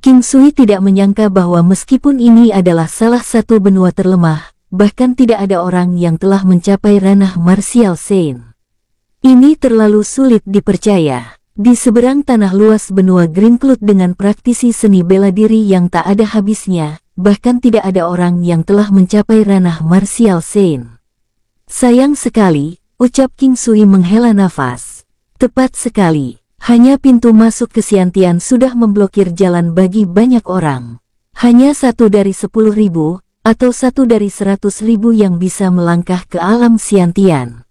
King Sui tidak menyangka bahwa meskipun ini adalah salah satu benua terlemah, bahkan tidak ada orang yang telah mencapai ranah martial saint. Ini terlalu sulit dipercaya. Di seberang tanah luas benua Greencloud dengan praktisi seni bela diri yang tak ada habisnya, bahkan tidak ada orang yang telah mencapai ranah martial saint. Sayang sekali, ucap King Sui menghela nafas. Tepat sekali, hanya pintu masuk ke Xiantian sudah memblokir jalan bagi banyak orang. Hanya 1 dari 10.000, atau 1 dari 100.000 yang bisa melangkah ke alam Xiantian.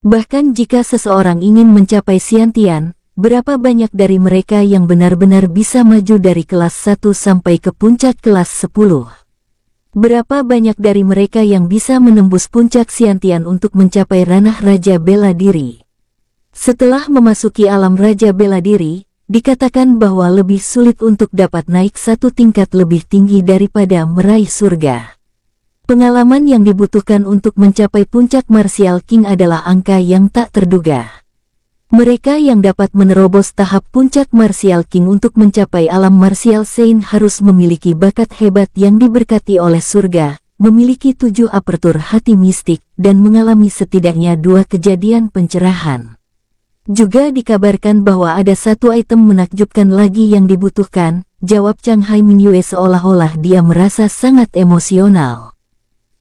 Bahkan jika seseorang ingin mencapai Xiantian, berapa banyak dari mereka yang benar-benar bisa maju dari kelas 1 sampai ke puncak kelas 10? Berapa banyak dari mereka yang bisa menembus puncak Xiantian untuk mencapai ranah Raja Bela Diri? Setelah memasuki alam Raja Bela Diri, dikatakan bahwa lebih sulit untuk dapat naik 1 tingkat lebih tinggi daripada meraih surga. Pengalaman yang dibutuhkan untuk mencapai puncak Martial King adalah angka yang tak terduga. Mereka yang dapat menerobos tahap puncak Martial King untuk mencapai alam Martial Saint harus memiliki bakat hebat yang diberkati oleh surga, memiliki 7 apertur hati mistik, dan mengalami setidaknya 2 kejadian pencerahan. Juga dikabarkan bahwa ada 1 item menakjubkan lagi yang dibutuhkan, jawab Chang Hai Mingyue seolah-olah dia merasa sangat emosional.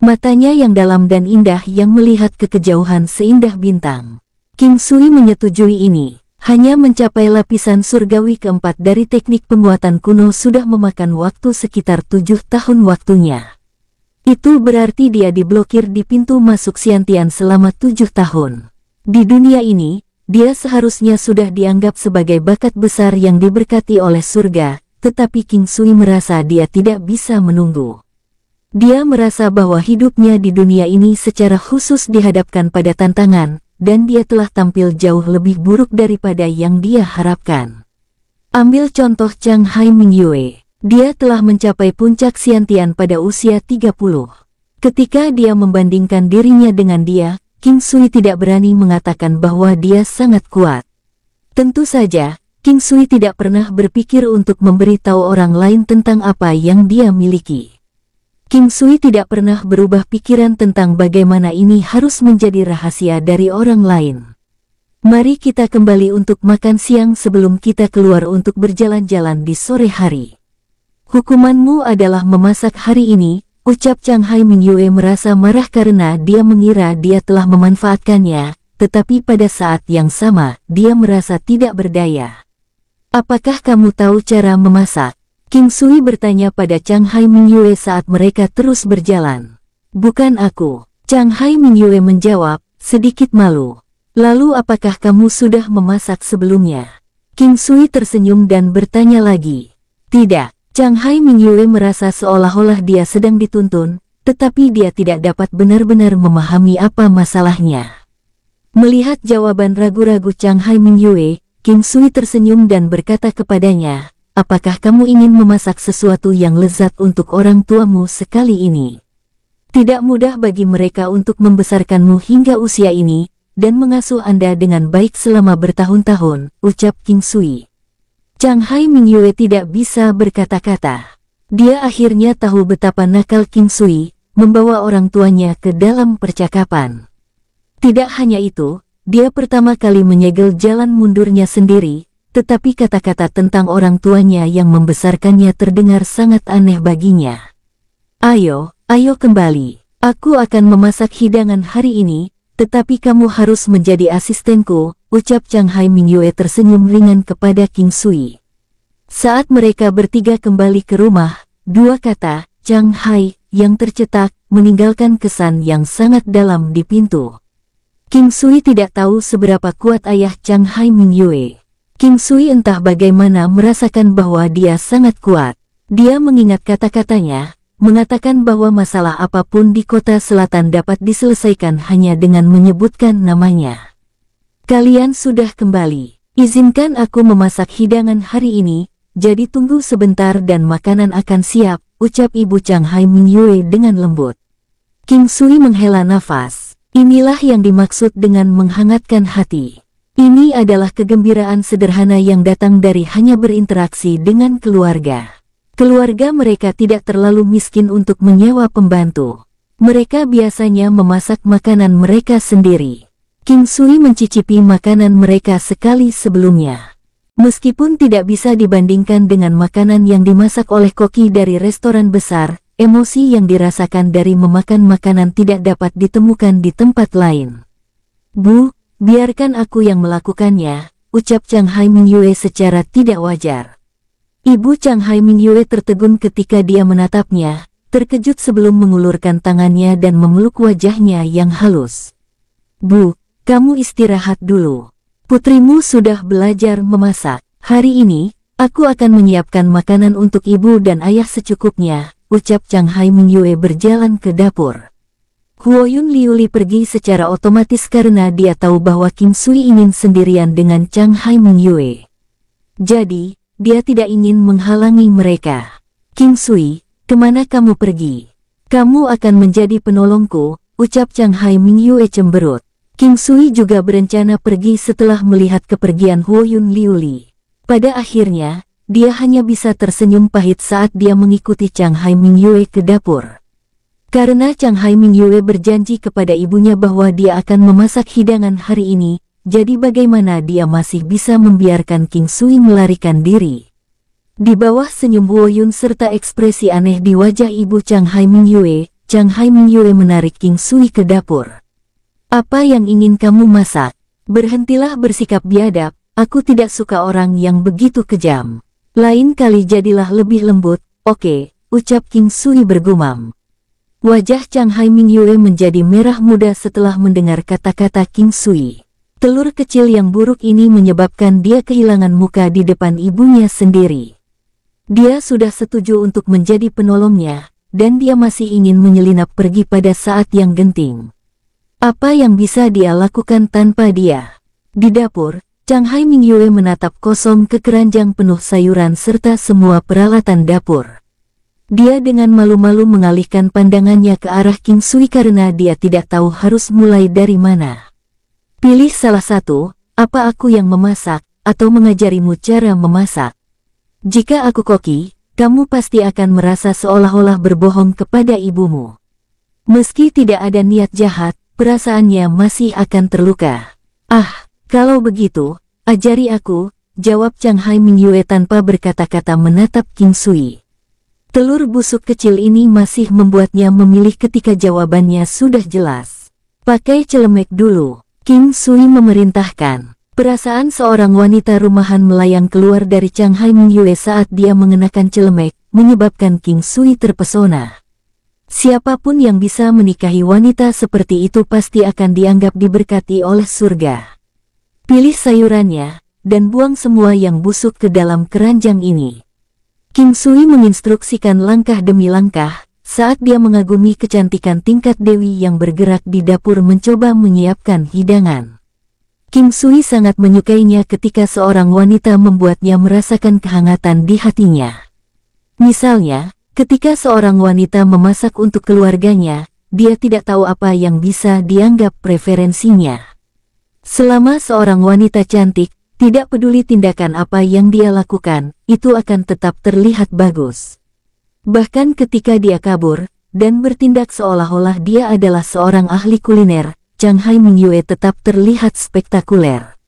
Matanya yang dalam dan indah yang melihat ke kejauhan seindah bintang. King Sui menyetujui ini. Hanya mencapai lapisan surgawi keempat dari teknik penguatan kuno sudah memakan waktu sekitar 7 tahun waktunya. Itu berarti dia diblokir di pintu masuk Xiantian selama 7 tahun. Di dunia ini, dia seharusnya sudah dianggap sebagai bakat besar yang diberkati oleh surga, tetapi King Sui merasa dia tidak bisa menunggu. Dia merasa bahwa hidupnya di dunia ini secara khusus dihadapkan pada tantangan, dan dia telah tampil jauh lebih buruk daripada yang dia harapkan. Ambil contoh Chang Hai Mingyue. Dia telah mencapai puncak Xiantian pada usia 30. Ketika dia membandingkan dirinya dengan dia, King Sui tidak berani mengatakan bahwa dia sangat kuat. Tentu saja, King Sui tidak pernah berpikir untuk memberitahu orang lain tentang apa yang dia miliki. King Sui tidak pernah berubah pikiran tentang bagaimana ini harus menjadi rahasia dari orang lain. Mari kita kembali untuk makan siang sebelum kita keluar untuk berjalan-jalan di sore hari. Hukumanmu adalah memasak hari ini, ucap Chang Hai Mingyue merasa marah karena dia mengira dia telah memanfaatkannya, tetapi pada saat yang sama, dia merasa tidak berdaya. Apakah kamu tahu cara memasak? King Sui bertanya pada Chang Hai Mingyue saat mereka terus berjalan. Bukan aku. Chang Hai Mingyue menjawab, sedikit malu. Lalu apakah kamu sudah memasak sebelumnya? King Sui tersenyum dan bertanya lagi. Tidak. Chang Hai Mingyue merasa seolah-olah dia sedang dituntun, tetapi dia tidak dapat benar-benar memahami apa masalahnya. Melihat jawaban ragu-ragu Chang Hai Mingyue, King Sui tersenyum dan berkata kepadanya, apakah kamu ingin memasak sesuatu yang lezat untuk orang tuamu sekali ini? Tidak mudah bagi mereka untuk membesarkanmu hingga usia ini, dan mengasuh Anda dengan baik selama bertahun-tahun, ucap King Sui. Chang Hai Mingyue tidak bisa berkata-kata. Dia akhirnya tahu betapa nakal King Sui, membawa orang tuanya ke dalam percakapan. Tidak hanya itu, dia pertama kali menyegel jalan mundurnya sendiri, tetapi kata-kata tentang orang tuanya yang membesarkannya terdengar sangat aneh baginya. Ayo kembali. Aku akan memasak hidangan hari ini, Tetapi kamu harus menjadi asistenku, ucap Chang Hai Mingyue tersenyum ringan kepada King Sui. Saat mereka bertiga kembali ke rumah, dua kata, Chang Hai, yang tercetak, meninggalkan kesan yang sangat dalam di pintu. King Sui tidak tahu seberapa kuat ayah Chang Hai Mingyue. King Sui entah bagaimana merasakan bahwa dia sangat kuat. Dia mengingat kata-katanya, mengatakan bahwa masalah apapun di kota selatan dapat diselesaikan hanya dengan menyebutkan namanya. Kalian sudah kembali. Izinkan aku memasak hidangan hari ini, jadi tunggu sebentar dan makanan akan siap, ucap Ibu Chang Hai Mingyue dengan lembut. King Sui menghela nafas. Inilah yang dimaksud dengan menghangatkan hati. Ini adalah kegembiraan sederhana yang datang dari hanya berinteraksi dengan keluarga. Keluarga mereka tidak terlalu miskin untuk menyewa pembantu. Mereka biasanya memasak makanan mereka sendiri. King Sui mencicipi makanan mereka sekali sebelumnya. Meskipun tidak bisa dibandingkan dengan makanan yang dimasak oleh koki dari restoran besar, emosi yang dirasakan dari memakan makanan tidak dapat ditemukan di tempat lain. Bu, biarkan aku yang melakukannya, ucap Chang Hai Mingyue secara tidak wajar. Ibu Chang Hai Mingyue tertegun ketika dia menatapnya, terkejut sebelum mengulurkan tangannya dan memeluk wajahnya yang halus. Bu, kamu istirahat dulu. Putrimu sudah belajar memasak. Hari ini, aku akan menyiapkan makanan untuk ibu dan ayah secukupnya, ucap Chang Hai Mingyue berjalan ke dapur. Huoyun Liuli pergi secara otomatis karena dia tahu bahwa King Sui ingin sendirian dengan Chang Hai Mingyue. Jadi, dia tidak ingin menghalangi mereka. King Sui, kemana kamu pergi? Kamu akan menjadi penolongku, ucap Chang Hai Mingyue cemberut. King Sui juga berencana pergi setelah melihat kepergian Huoyun Liuli. Pada akhirnya, dia hanya bisa tersenyum pahit saat dia mengikuti Chang Hai Mingyue ke dapur. Karena Chang Hai Mingyue berjanji kepada ibunya bahwa dia akan memasak hidangan hari ini, jadi bagaimana dia masih bisa membiarkan King Sui melarikan diri? Di bawah senyum Huoyun serta ekspresi aneh di wajah ibu Chang Hai Mingyue, Chang Hai Mingyue menarik King Sui ke dapur. Apa yang ingin kamu masak? Berhentilah bersikap biadab, aku tidak suka orang yang begitu kejam. Lain kali jadilah lebih lembut, oke, ucap King Sui bergumam. Wajah Chang Hai Mingyue menjadi merah muda setelah mendengar kata-kata King Sui. Telur kecil yang buruk ini menyebabkan dia kehilangan muka di depan ibunya sendiri. Dia sudah setuju untuk menjadi penolongnya, dan dia masih ingin menyelinap pergi pada saat yang genting. Apa yang bisa dia lakukan tanpa dia? Di dapur, Chang Hai Mingyue menatap kosong ke keranjang penuh sayuran serta semua peralatan dapur. Dia dengan malu-malu mengalihkan pandangannya ke arah King Sui karena dia tidak tahu harus mulai dari mana. Pilih salah satu, apa aku yang memasak, atau mengajarimu cara memasak. Jika aku koki, kamu pasti akan merasa seolah-olah berbohong kepada ibumu. Meski tidak ada niat jahat, perasaannya masih akan terluka. Ah, kalau begitu, ajari aku, jawab Chang Hai Mingyue tanpa berkata-kata menatap King Sui. Telur busuk kecil ini masih membuatnya memilih ketika jawabannya sudah jelas. Pakai celemek dulu. King Sui memerintahkan. Perasaan seorang wanita rumahan melayang keluar dari Chang Hai Mingyue saat dia mengenakan celemek, menyebabkan King Sui terpesona. Siapapun yang bisa menikahi wanita seperti itu pasti akan dianggap diberkati oleh surga. Pilih sayurannya, dan buang semua yang busuk ke dalam keranjang ini. King Sui menginstruksikan langkah demi langkah, saat dia mengagumi kecantikan tingkat dewi yang bergerak di dapur mencoba menyiapkan hidangan. King Sui sangat menyukainya ketika seorang wanita membuatnya merasakan kehangatan di hatinya. Misalnya, ketika seorang wanita memasak untuk keluarganya, dia tidak tahu apa yang bisa dianggap preferensinya. Selama seorang wanita cantik, tidak peduli tindakan apa yang dia lakukan, itu akan tetap terlihat bagus. Bahkan ketika dia kabur, dan bertindak seolah-olah dia adalah seorang ahli kuliner, Chang Hai Mingyue tetap terlihat spektakuler.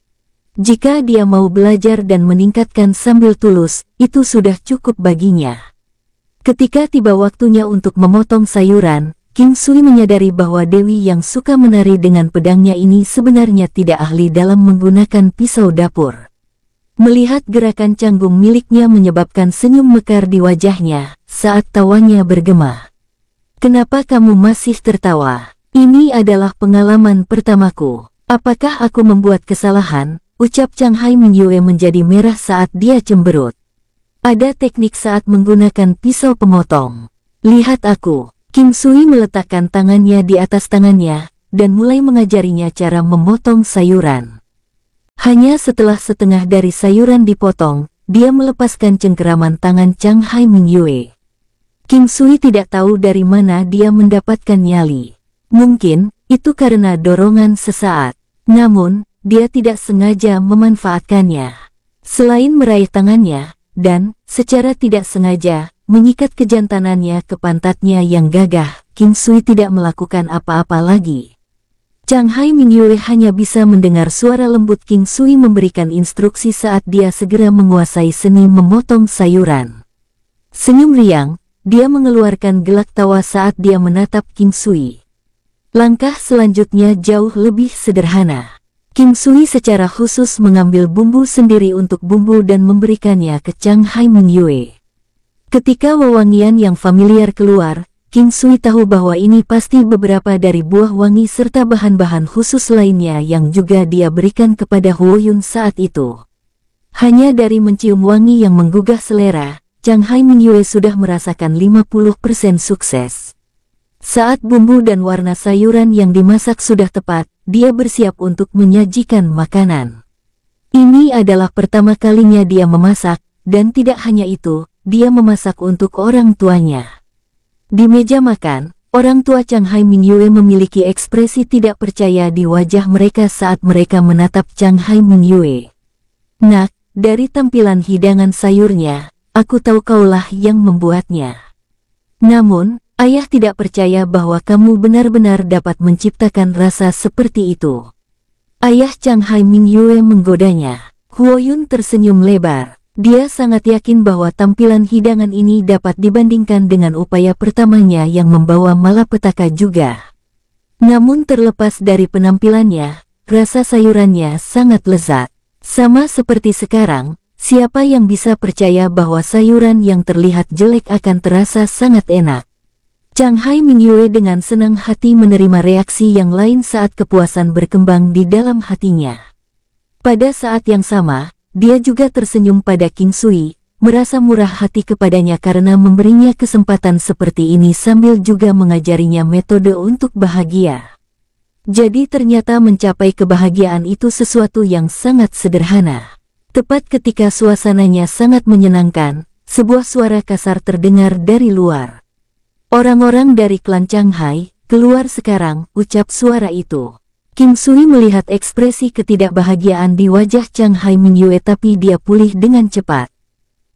Jika dia mau belajar dan meningkatkan sambil tulus, itu sudah cukup baginya. Ketika tiba waktunya untuk memotong sayuran, King Sui menyadari bahwa Dewi yang suka menari dengan pedangnya ini sebenarnya tidak ahli dalam menggunakan pisau dapur. Melihat gerakan canggung miliknya menyebabkan senyum mekar di wajahnya saat tawanya bergema. "Kenapa kamu masih tertawa? Ini adalah pengalaman pertamaku. Apakah aku membuat kesalahan?" Ucap Chang Hai Mingyue menjadi merah saat dia cemberut. "Ada teknik saat menggunakan pisau pemotong. Lihat aku." King Sui meletakkan tangannya di atas tangannya, dan mulai mengajarinya cara memotong sayuran. Hanya setelah setengah dari sayuran dipotong, dia melepaskan cengkeraman tangan Chang Hai Mingyue. King Sui tidak tahu dari mana dia mendapatkan nyali. Mungkin, itu karena dorongan sesaat. Namun, dia tidak sengaja memanfaatkannya. Selain meraih tangannya, dan, secara tidak sengaja, mengikat kejantanannya ke pantatnya yang gagah, King Sui tidak melakukan apa-apa lagi. Chang Hai Mingyue hanya bisa mendengar suara lembut King Sui memberikan instruksi saat dia segera menguasai seni memotong sayuran. Senyum riang, dia mengeluarkan gelak tawa saat dia menatap King Sui. Langkah selanjutnya jauh lebih sederhana. King Sui secara khusus mengambil bumbu sendiri untuk bumbu dan memberikannya ke Chang Hai Mingyue. Ketika wewangian yang familiar keluar, King Sui tahu bahwa ini pasti beberapa dari buah wangi serta bahan-bahan khusus lainnya yang juga dia berikan kepada Huo Yun saat itu. Hanya dari mencium wangi yang menggugah selera, Chang Hai Mingyue sudah merasakan 50% sukses. Saat bumbu dan warna sayuran yang dimasak sudah tepat, dia bersiap untuk menyajikan makanan. Ini adalah pertama kalinya dia memasak, dan tidak hanya itu, dia memasak untuk orang tuanya. Di meja makan, orang tua Chang Hai Mingyue memiliki ekspresi tidak percaya di wajah mereka saat mereka menatap Chang Hai Mingyue. "Nak, dari tampilan hidangan sayurnya, aku tahu kaulah yang membuatnya. Namun, ayah tidak percaya bahwa kamu benar-benar dapat menciptakan rasa seperti itu." Ayah Chang Hai Mingyue menggodanya. Huo Yun tersenyum lebar. Dia sangat yakin bahwa tampilan hidangan ini dapat dibandingkan dengan upaya pertamanya yang membawa malapetaka juga. Namun terlepas dari penampilannya, rasa sayurannya sangat lezat. Sama seperti sekarang, siapa yang bisa percaya bahwa sayuran yang terlihat jelek akan terasa sangat enak? Chang Hai Mingyue dengan senang hati menerima reaksi yang lain saat kepuasan berkembang di dalam hatinya. Pada saat yang sama, dia juga tersenyum pada King Sui, merasa murah hati kepadanya karena memberinya kesempatan seperti ini sambil juga mengajarinya metode untuk bahagia. Jadi ternyata mencapai kebahagiaan itu sesuatu yang sangat sederhana. Tepat ketika suasananya sangat menyenangkan, sebuah suara kasar terdengar dari luar. "Orang-orang dari klan Chang Hai, keluar sekarang," ucap suara itu. King Sui melihat ekspresi ketidakbahagiaan di wajah Chang Hai Mingyue tapi dia pulih dengan cepat.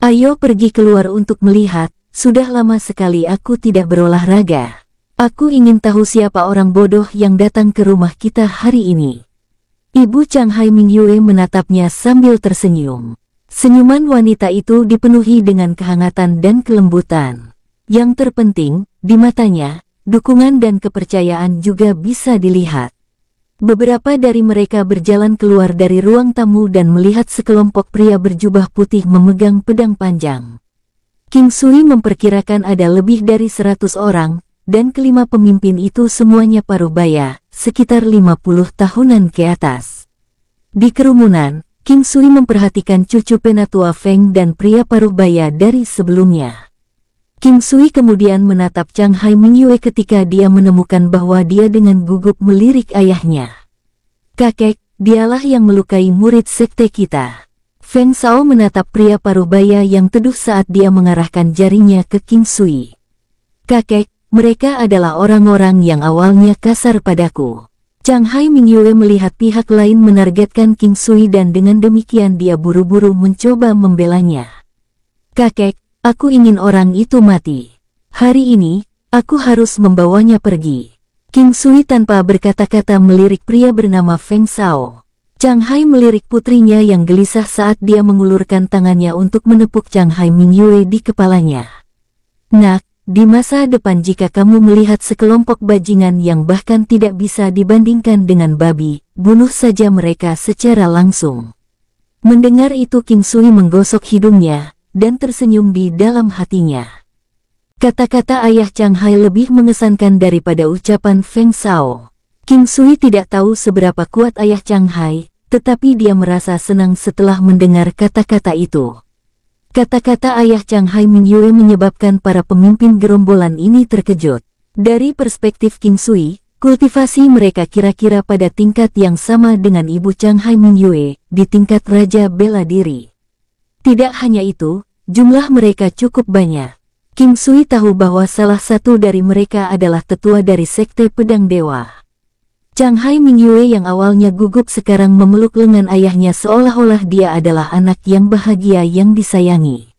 "Ayo pergi keluar untuk melihat, sudah lama sekali aku tidak berolahraga. Aku ingin tahu siapa orang bodoh yang datang ke rumah kita hari ini." Ibu Chang Hai Mingyue menatapnya sambil tersenyum. Senyuman wanita itu dipenuhi dengan kehangatan dan kelembutan. Yang terpenting, di matanya, dukungan dan kepercayaan juga bisa dilihat. Beberapa dari mereka berjalan keluar dari ruang tamu dan melihat sekelompok pria berjubah putih memegang pedang panjang. King Sui memperkirakan ada lebih dari 100 orang, dan kelima pemimpin itu semuanya parubaya, sekitar 50 tahunan ke atas. Di kerumunan, King Sui memperhatikan cucu penatua Feng dan pria parubaya dari sebelumnya. King Sui kemudian menatap Chang Hai Mingyue ketika dia menemukan bahwa dia dengan gugup melirik ayahnya. "Kakek, dialah yang melukai murid sekte kita." Feng Shao menatap pria parubaya yang teduh saat dia mengarahkan jarinya ke King Sui. "Kakek, mereka adalah orang-orang yang awalnya kasar padaku." Chang Hai Mingyue melihat pihak lain menargetkan King Sui dan dengan demikian dia buru-buru mencoba membelanya. "Kakek, aku ingin orang itu mati. Hari ini, aku harus membawanya pergi." King Sui tanpa berkata-kata melirik pria bernama Feng Shao. Chang Hai melirik putrinya yang gelisah saat dia mengulurkan tangannya untuk menepuk Chang Hai Mingyue di kepalanya. "Nak, di masa depan jika kamu melihat sekelompok bajingan yang bahkan tidak bisa dibandingkan dengan babi, bunuh saja mereka secara langsung. Mendengar itu King Sui menggosok hidungnya, dan tersenyum di dalam hatinya. Kata-kata ayah Chang Hai lebih mengesankan daripada ucapan Feng Shao. King Sui tidak tahu seberapa kuat ayah Chang Hai, tetapi dia merasa senang setelah mendengar kata-kata itu. Kata-kata ayah Chang Hai Mingyue menyebabkan para pemimpin gerombolan ini terkejut. Dari perspektif King Sui, kultivasi mereka kira-kira pada tingkat yang sama dengan ibu Chang Hai Mingyue, di tingkat raja bela diri. Tidak hanya itu, jumlah mereka cukup banyak. King Sui tahu bahwa salah satu dari mereka adalah tetua dari Sekte Pedang Dewa. Chang Hai Mingyue yang awalnya gugup sekarang memeluk lengan ayahnya seolah-olah dia adalah anak yang bahagia yang disayangi.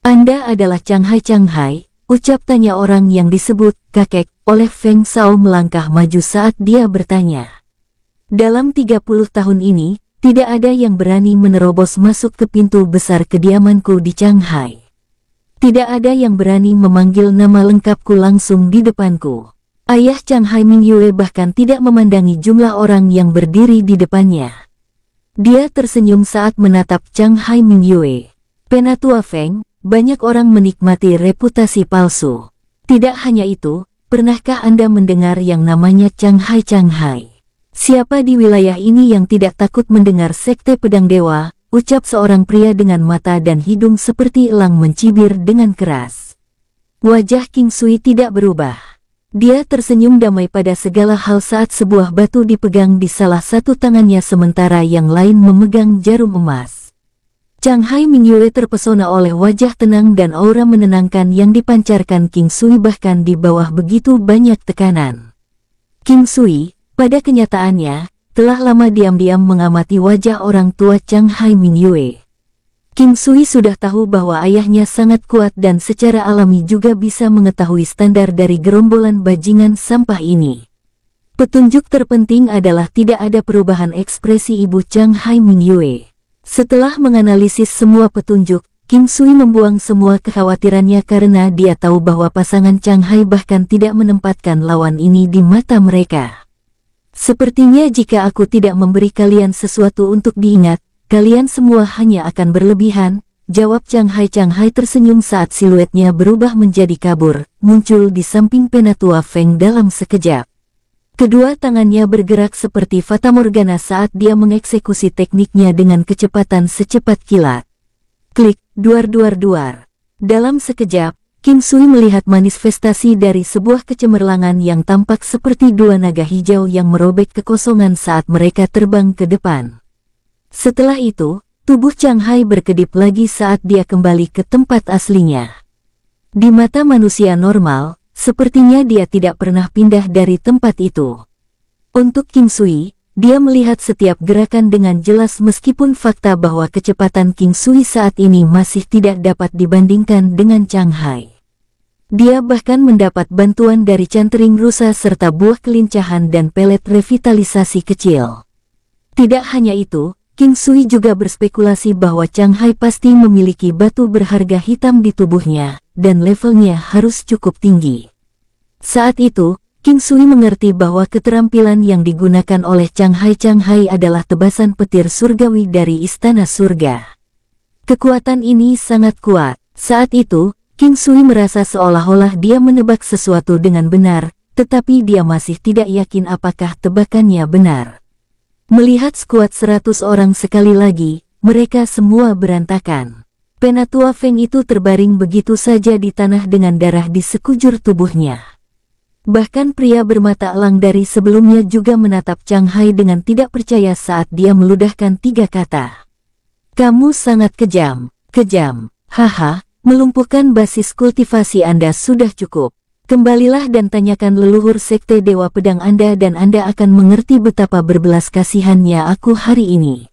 "Anda adalah Chang Hai," ucap tanya orang yang disebut kakek oleh Feng Shao melangkah maju saat dia bertanya. Dalam 30 tahun ini, tidak ada yang berani menerobos masuk ke pintu besar kediamanku di Shanghai. Tidak ada yang berani memanggil nama lengkapku langsung di depanku. Ayah Chang Hai Mingyue bahkan tidak memandangi jumlah orang yang berdiri di depannya. Dia tersenyum saat menatap Chang Hai Mingyue. "Penatua Feng, banyak orang menikmati reputasi palsu. Tidak hanya itu, pernahkah Anda mendengar yang namanya Chang Hai? Siapa di wilayah ini yang tidak takut mendengar Sekte Pedang Dewa?" ucap seorang pria dengan mata dan hidung seperti elang mencibir dengan keras. Wajah King Sui tidak berubah. Dia tersenyum damai pada segala hal saat sebuah batu dipegang di salah satu tangannya sementara yang lain memegang jarum emas. Chang Hai Mingyue terpesona oleh wajah tenang dan aura menenangkan yang dipancarkan King Sui bahkan di bawah begitu banyak tekanan. King Sui, pada kenyataannya, telah lama diam-diam mengamati wajah orang tua Chang Hai Mingyue. King Sui sudah tahu bahwa ayahnya sangat kuat dan secara alami juga bisa mengetahui standar dari gerombolan bajingan sampah ini. Petunjuk terpenting adalah tidak ada perubahan ekspresi ibu Chang Hai Mingyue. Setelah menganalisis semua petunjuk, King Sui membuang semua kekhawatirannya karena dia tahu bahwa pasangan Chang Hai bahkan tidak menempatkan lawan ini di mata mereka. "Sepertinya jika aku tidak memberi kalian sesuatu untuk diingat, kalian semua hanya akan berlebihan," jawab Chang Hai. Chang Hai tersenyum saat siluetnya berubah menjadi kabur, muncul di samping Penatua Feng dalam sekejap. Kedua tangannya bergerak seperti fatamorgana saat dia mengeksekusi tekniknya dengan kecepatan secepat kilat. Klik, duar. Dalam sekejap, King Sui melihat manifestasi dari sebuah kecemerlangan yang tampak seperti dua naga hijau yang merobek kekosongan saat mereka terbang ke depan. Setelah itu, tubuh Chang Hai berkedip lagi saat dia kembali ke tempat aslinya. Di mata manusia normal, sepertinya dia tidak pernah pindah dari tempat itu. Untuk King Sui, dia melihat setiap gerakan dengan jelas meskipun fakta bahwa kecepatan King Sui saat ini masih tidak dapat dibandingkan dengan Chang Hai. Dia bahkan mendapat bantuan dari cantering rusa serta buah kelincahan dan pelet revitalisasi kecil. Tidak hanya itu, King Sui juga berspekulasi bahwa Chang Hai pasti memiliki batu berharga hitam di tubuhnya, dan levelnya harus cukup tinggi. Saat itu, King Sui mengerti bahwa keterampilan yang digunakan oleh Chang Hai adalah tebasan petir surgawi dari istana surga. Kekuatan ini sangat kuat. Saat itu, King Sui merasa seolah-olah dia menebak sesuatu dengan benar, tetapi dia masih tidak yakin apakah tebakannya benar. Melihat skuad 100 orang sekali lagi, mereka semua berantakan. Penatua Feng itu terbaring begitu saja di tanah dengan darah di sekujur tubuhnya. Bahkan pria bermata elang dari sebelumnya juga menatap Chang Hai dengan tidak percaya saat dia meludahkan 3 kata. "Kamu sangat kejam, haha, melumpuhkan basis kultivasi Anda sudah cukup. Kembalilah dan tanyakan leluhur Sekte Dewa Pedang Anda dan Anda akan mengerti betapa berbelas kasihannya aku hari ini.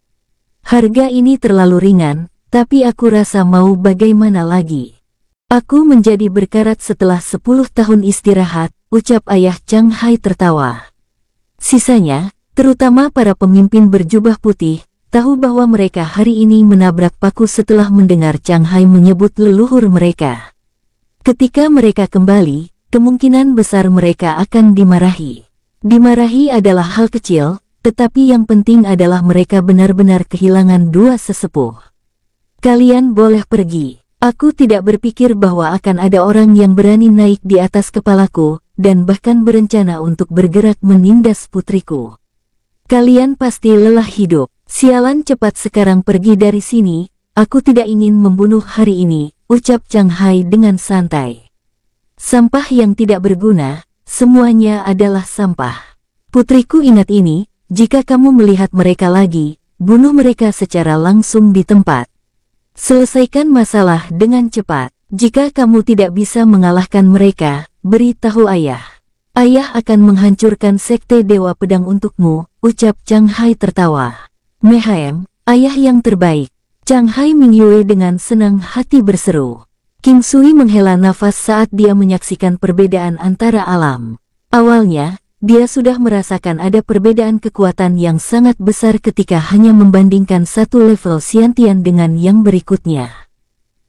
Harga ini terlalu ringan, tapi aku rasa mau bagaimana lagi. Aku menjadi berkarat setelah 10 tahun istirahat," ucap ayah Chang Hai tertawa. Sisanya, terutama para pemimpin berjubah putih, tahu bahwa mereka hari ini menabrak paku setelah mendengar Chang Hai menyebut leluhur mereka. Ketika mereka kembali, kemungkinan besar mereka akan dimarahi. Dimarahi adalah hal kecil, tetapi yang penting adalah mereka benar-benar kehilangan dua sesepuh. Kalian boleh pergi. Aku tidak berpikir bahwa akan ada orang yang berani naik di atas kepalaku, dan bahkan berencana untuk bergerak menindas putriku. Kalian pasti lelah hidup. Sialan, cepat sekarang pergi dari sini, aku tidak ingin membunuh hari ini, ucap Chang Hai dengan santai. Sampah yang tidak berguna, semuanya adalah sampah. Putriku, ingat ini, jika kamu melihat mereka lagi, bunuh mereka secara langsung di tempat. Selesaikan masalah dengan cepat. Jika kamu tidak bisa mengalahkan mereka, beritahu ayah. Ayah akan menghancurkan sekte Dewa Pedang untukmu, ucap Chang Hai tertawa. Mehem, ayah yang terbaik. Chang Hai Mingyue dengan senang hati berseru. King Sui menghela nafas saat dia menyaksikan perbedaan antara alam. Awalnya, dia sudah merasakan ada perbedaan kekuatan yang sangat besar ketika hanya membandingkan satu level Xiantian dengan yang berikutnya.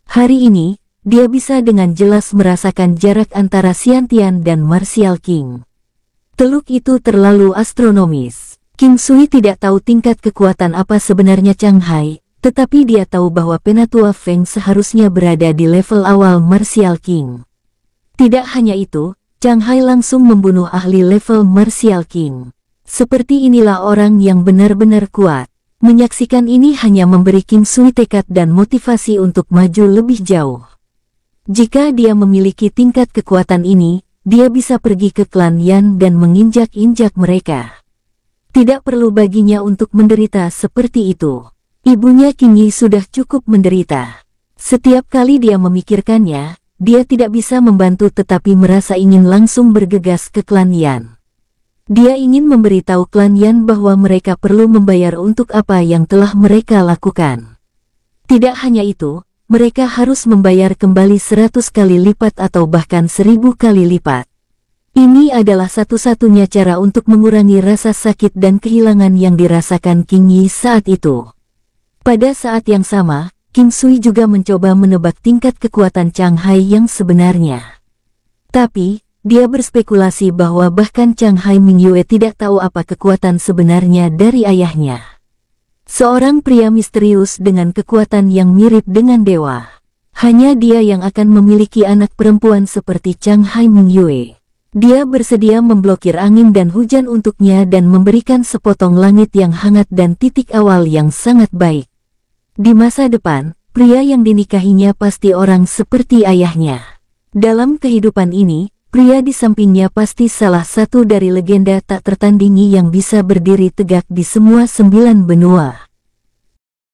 Hari ini, dia bisa dengan jelas merasakan jarak antara Xiantian dan Martial King. Teluk itu terlalu astronomis. King Sui tidak tahu tingkat kekuatan apa sebenarnya Chang Hai, tetapi dia tahu bahwa Penatua Feng seharusnya berada di level awal Martial King. Tidak hanya itu, Chang Hai langsung membunuh ahli level Martial King. Seperti inilah orang yang benar-benar kuat. Menyaksikan ini hanya memberi King Sui tekad dan motivasi untuk maju lebih jauh. Jika dia memiliki tingkat kekuatan ini, dia bisa pergi ke klan Yan dan menginjak-injak mereka. Tidak perlu baginya untuk menderita seperti itu. Ibunya King Yi sudah cukup menderita. Setiap kali dia memikirkannya, dia tidak bisa membantu tetapi merasa ingin langsung bergegas ke klan Yan. Dia ingin memberitahu klan Yan bahwa mereka perlu membayar untuk apa yang telah mereka lakukan. Tidak hanya itu, mereka harus membayar kembali 100 kali lipat atau bahkan 1000 kali lipat. Ini adalah satu-satunya cara untuk mengurangi rasa sakit dan kehilangan yang dirasakan King Yi saat itu. Pada saat yang sama, King Sui juga mencoba menebak tingkat kekuatan Chang Hai yang sebenarnya. Tapi, dia berspekulasi bahwa bahkan Chang Hai Mingyue tidak tahu apa kekuatan sebenarnya dari ayahnya. Seorang pria misterius dengan kekuatan yang mirip dengan dewa. Hanya dia yang akan memiliki anak perempuan seperti Chang Hai Mingyue. Dia bersedia memblokir angin dan hujan untuknya dan memberikan sepotong langit yang hangat dan titik awal yang sangat baik. Di masa depan, pria yang dinikahinya pasti orang seperti ayahnya. Dalam kehidupan ini, pria di sampingnya pasti salah satu dari legenda tak tertandingi yang bisa berdiri tegak di semua 9 benua.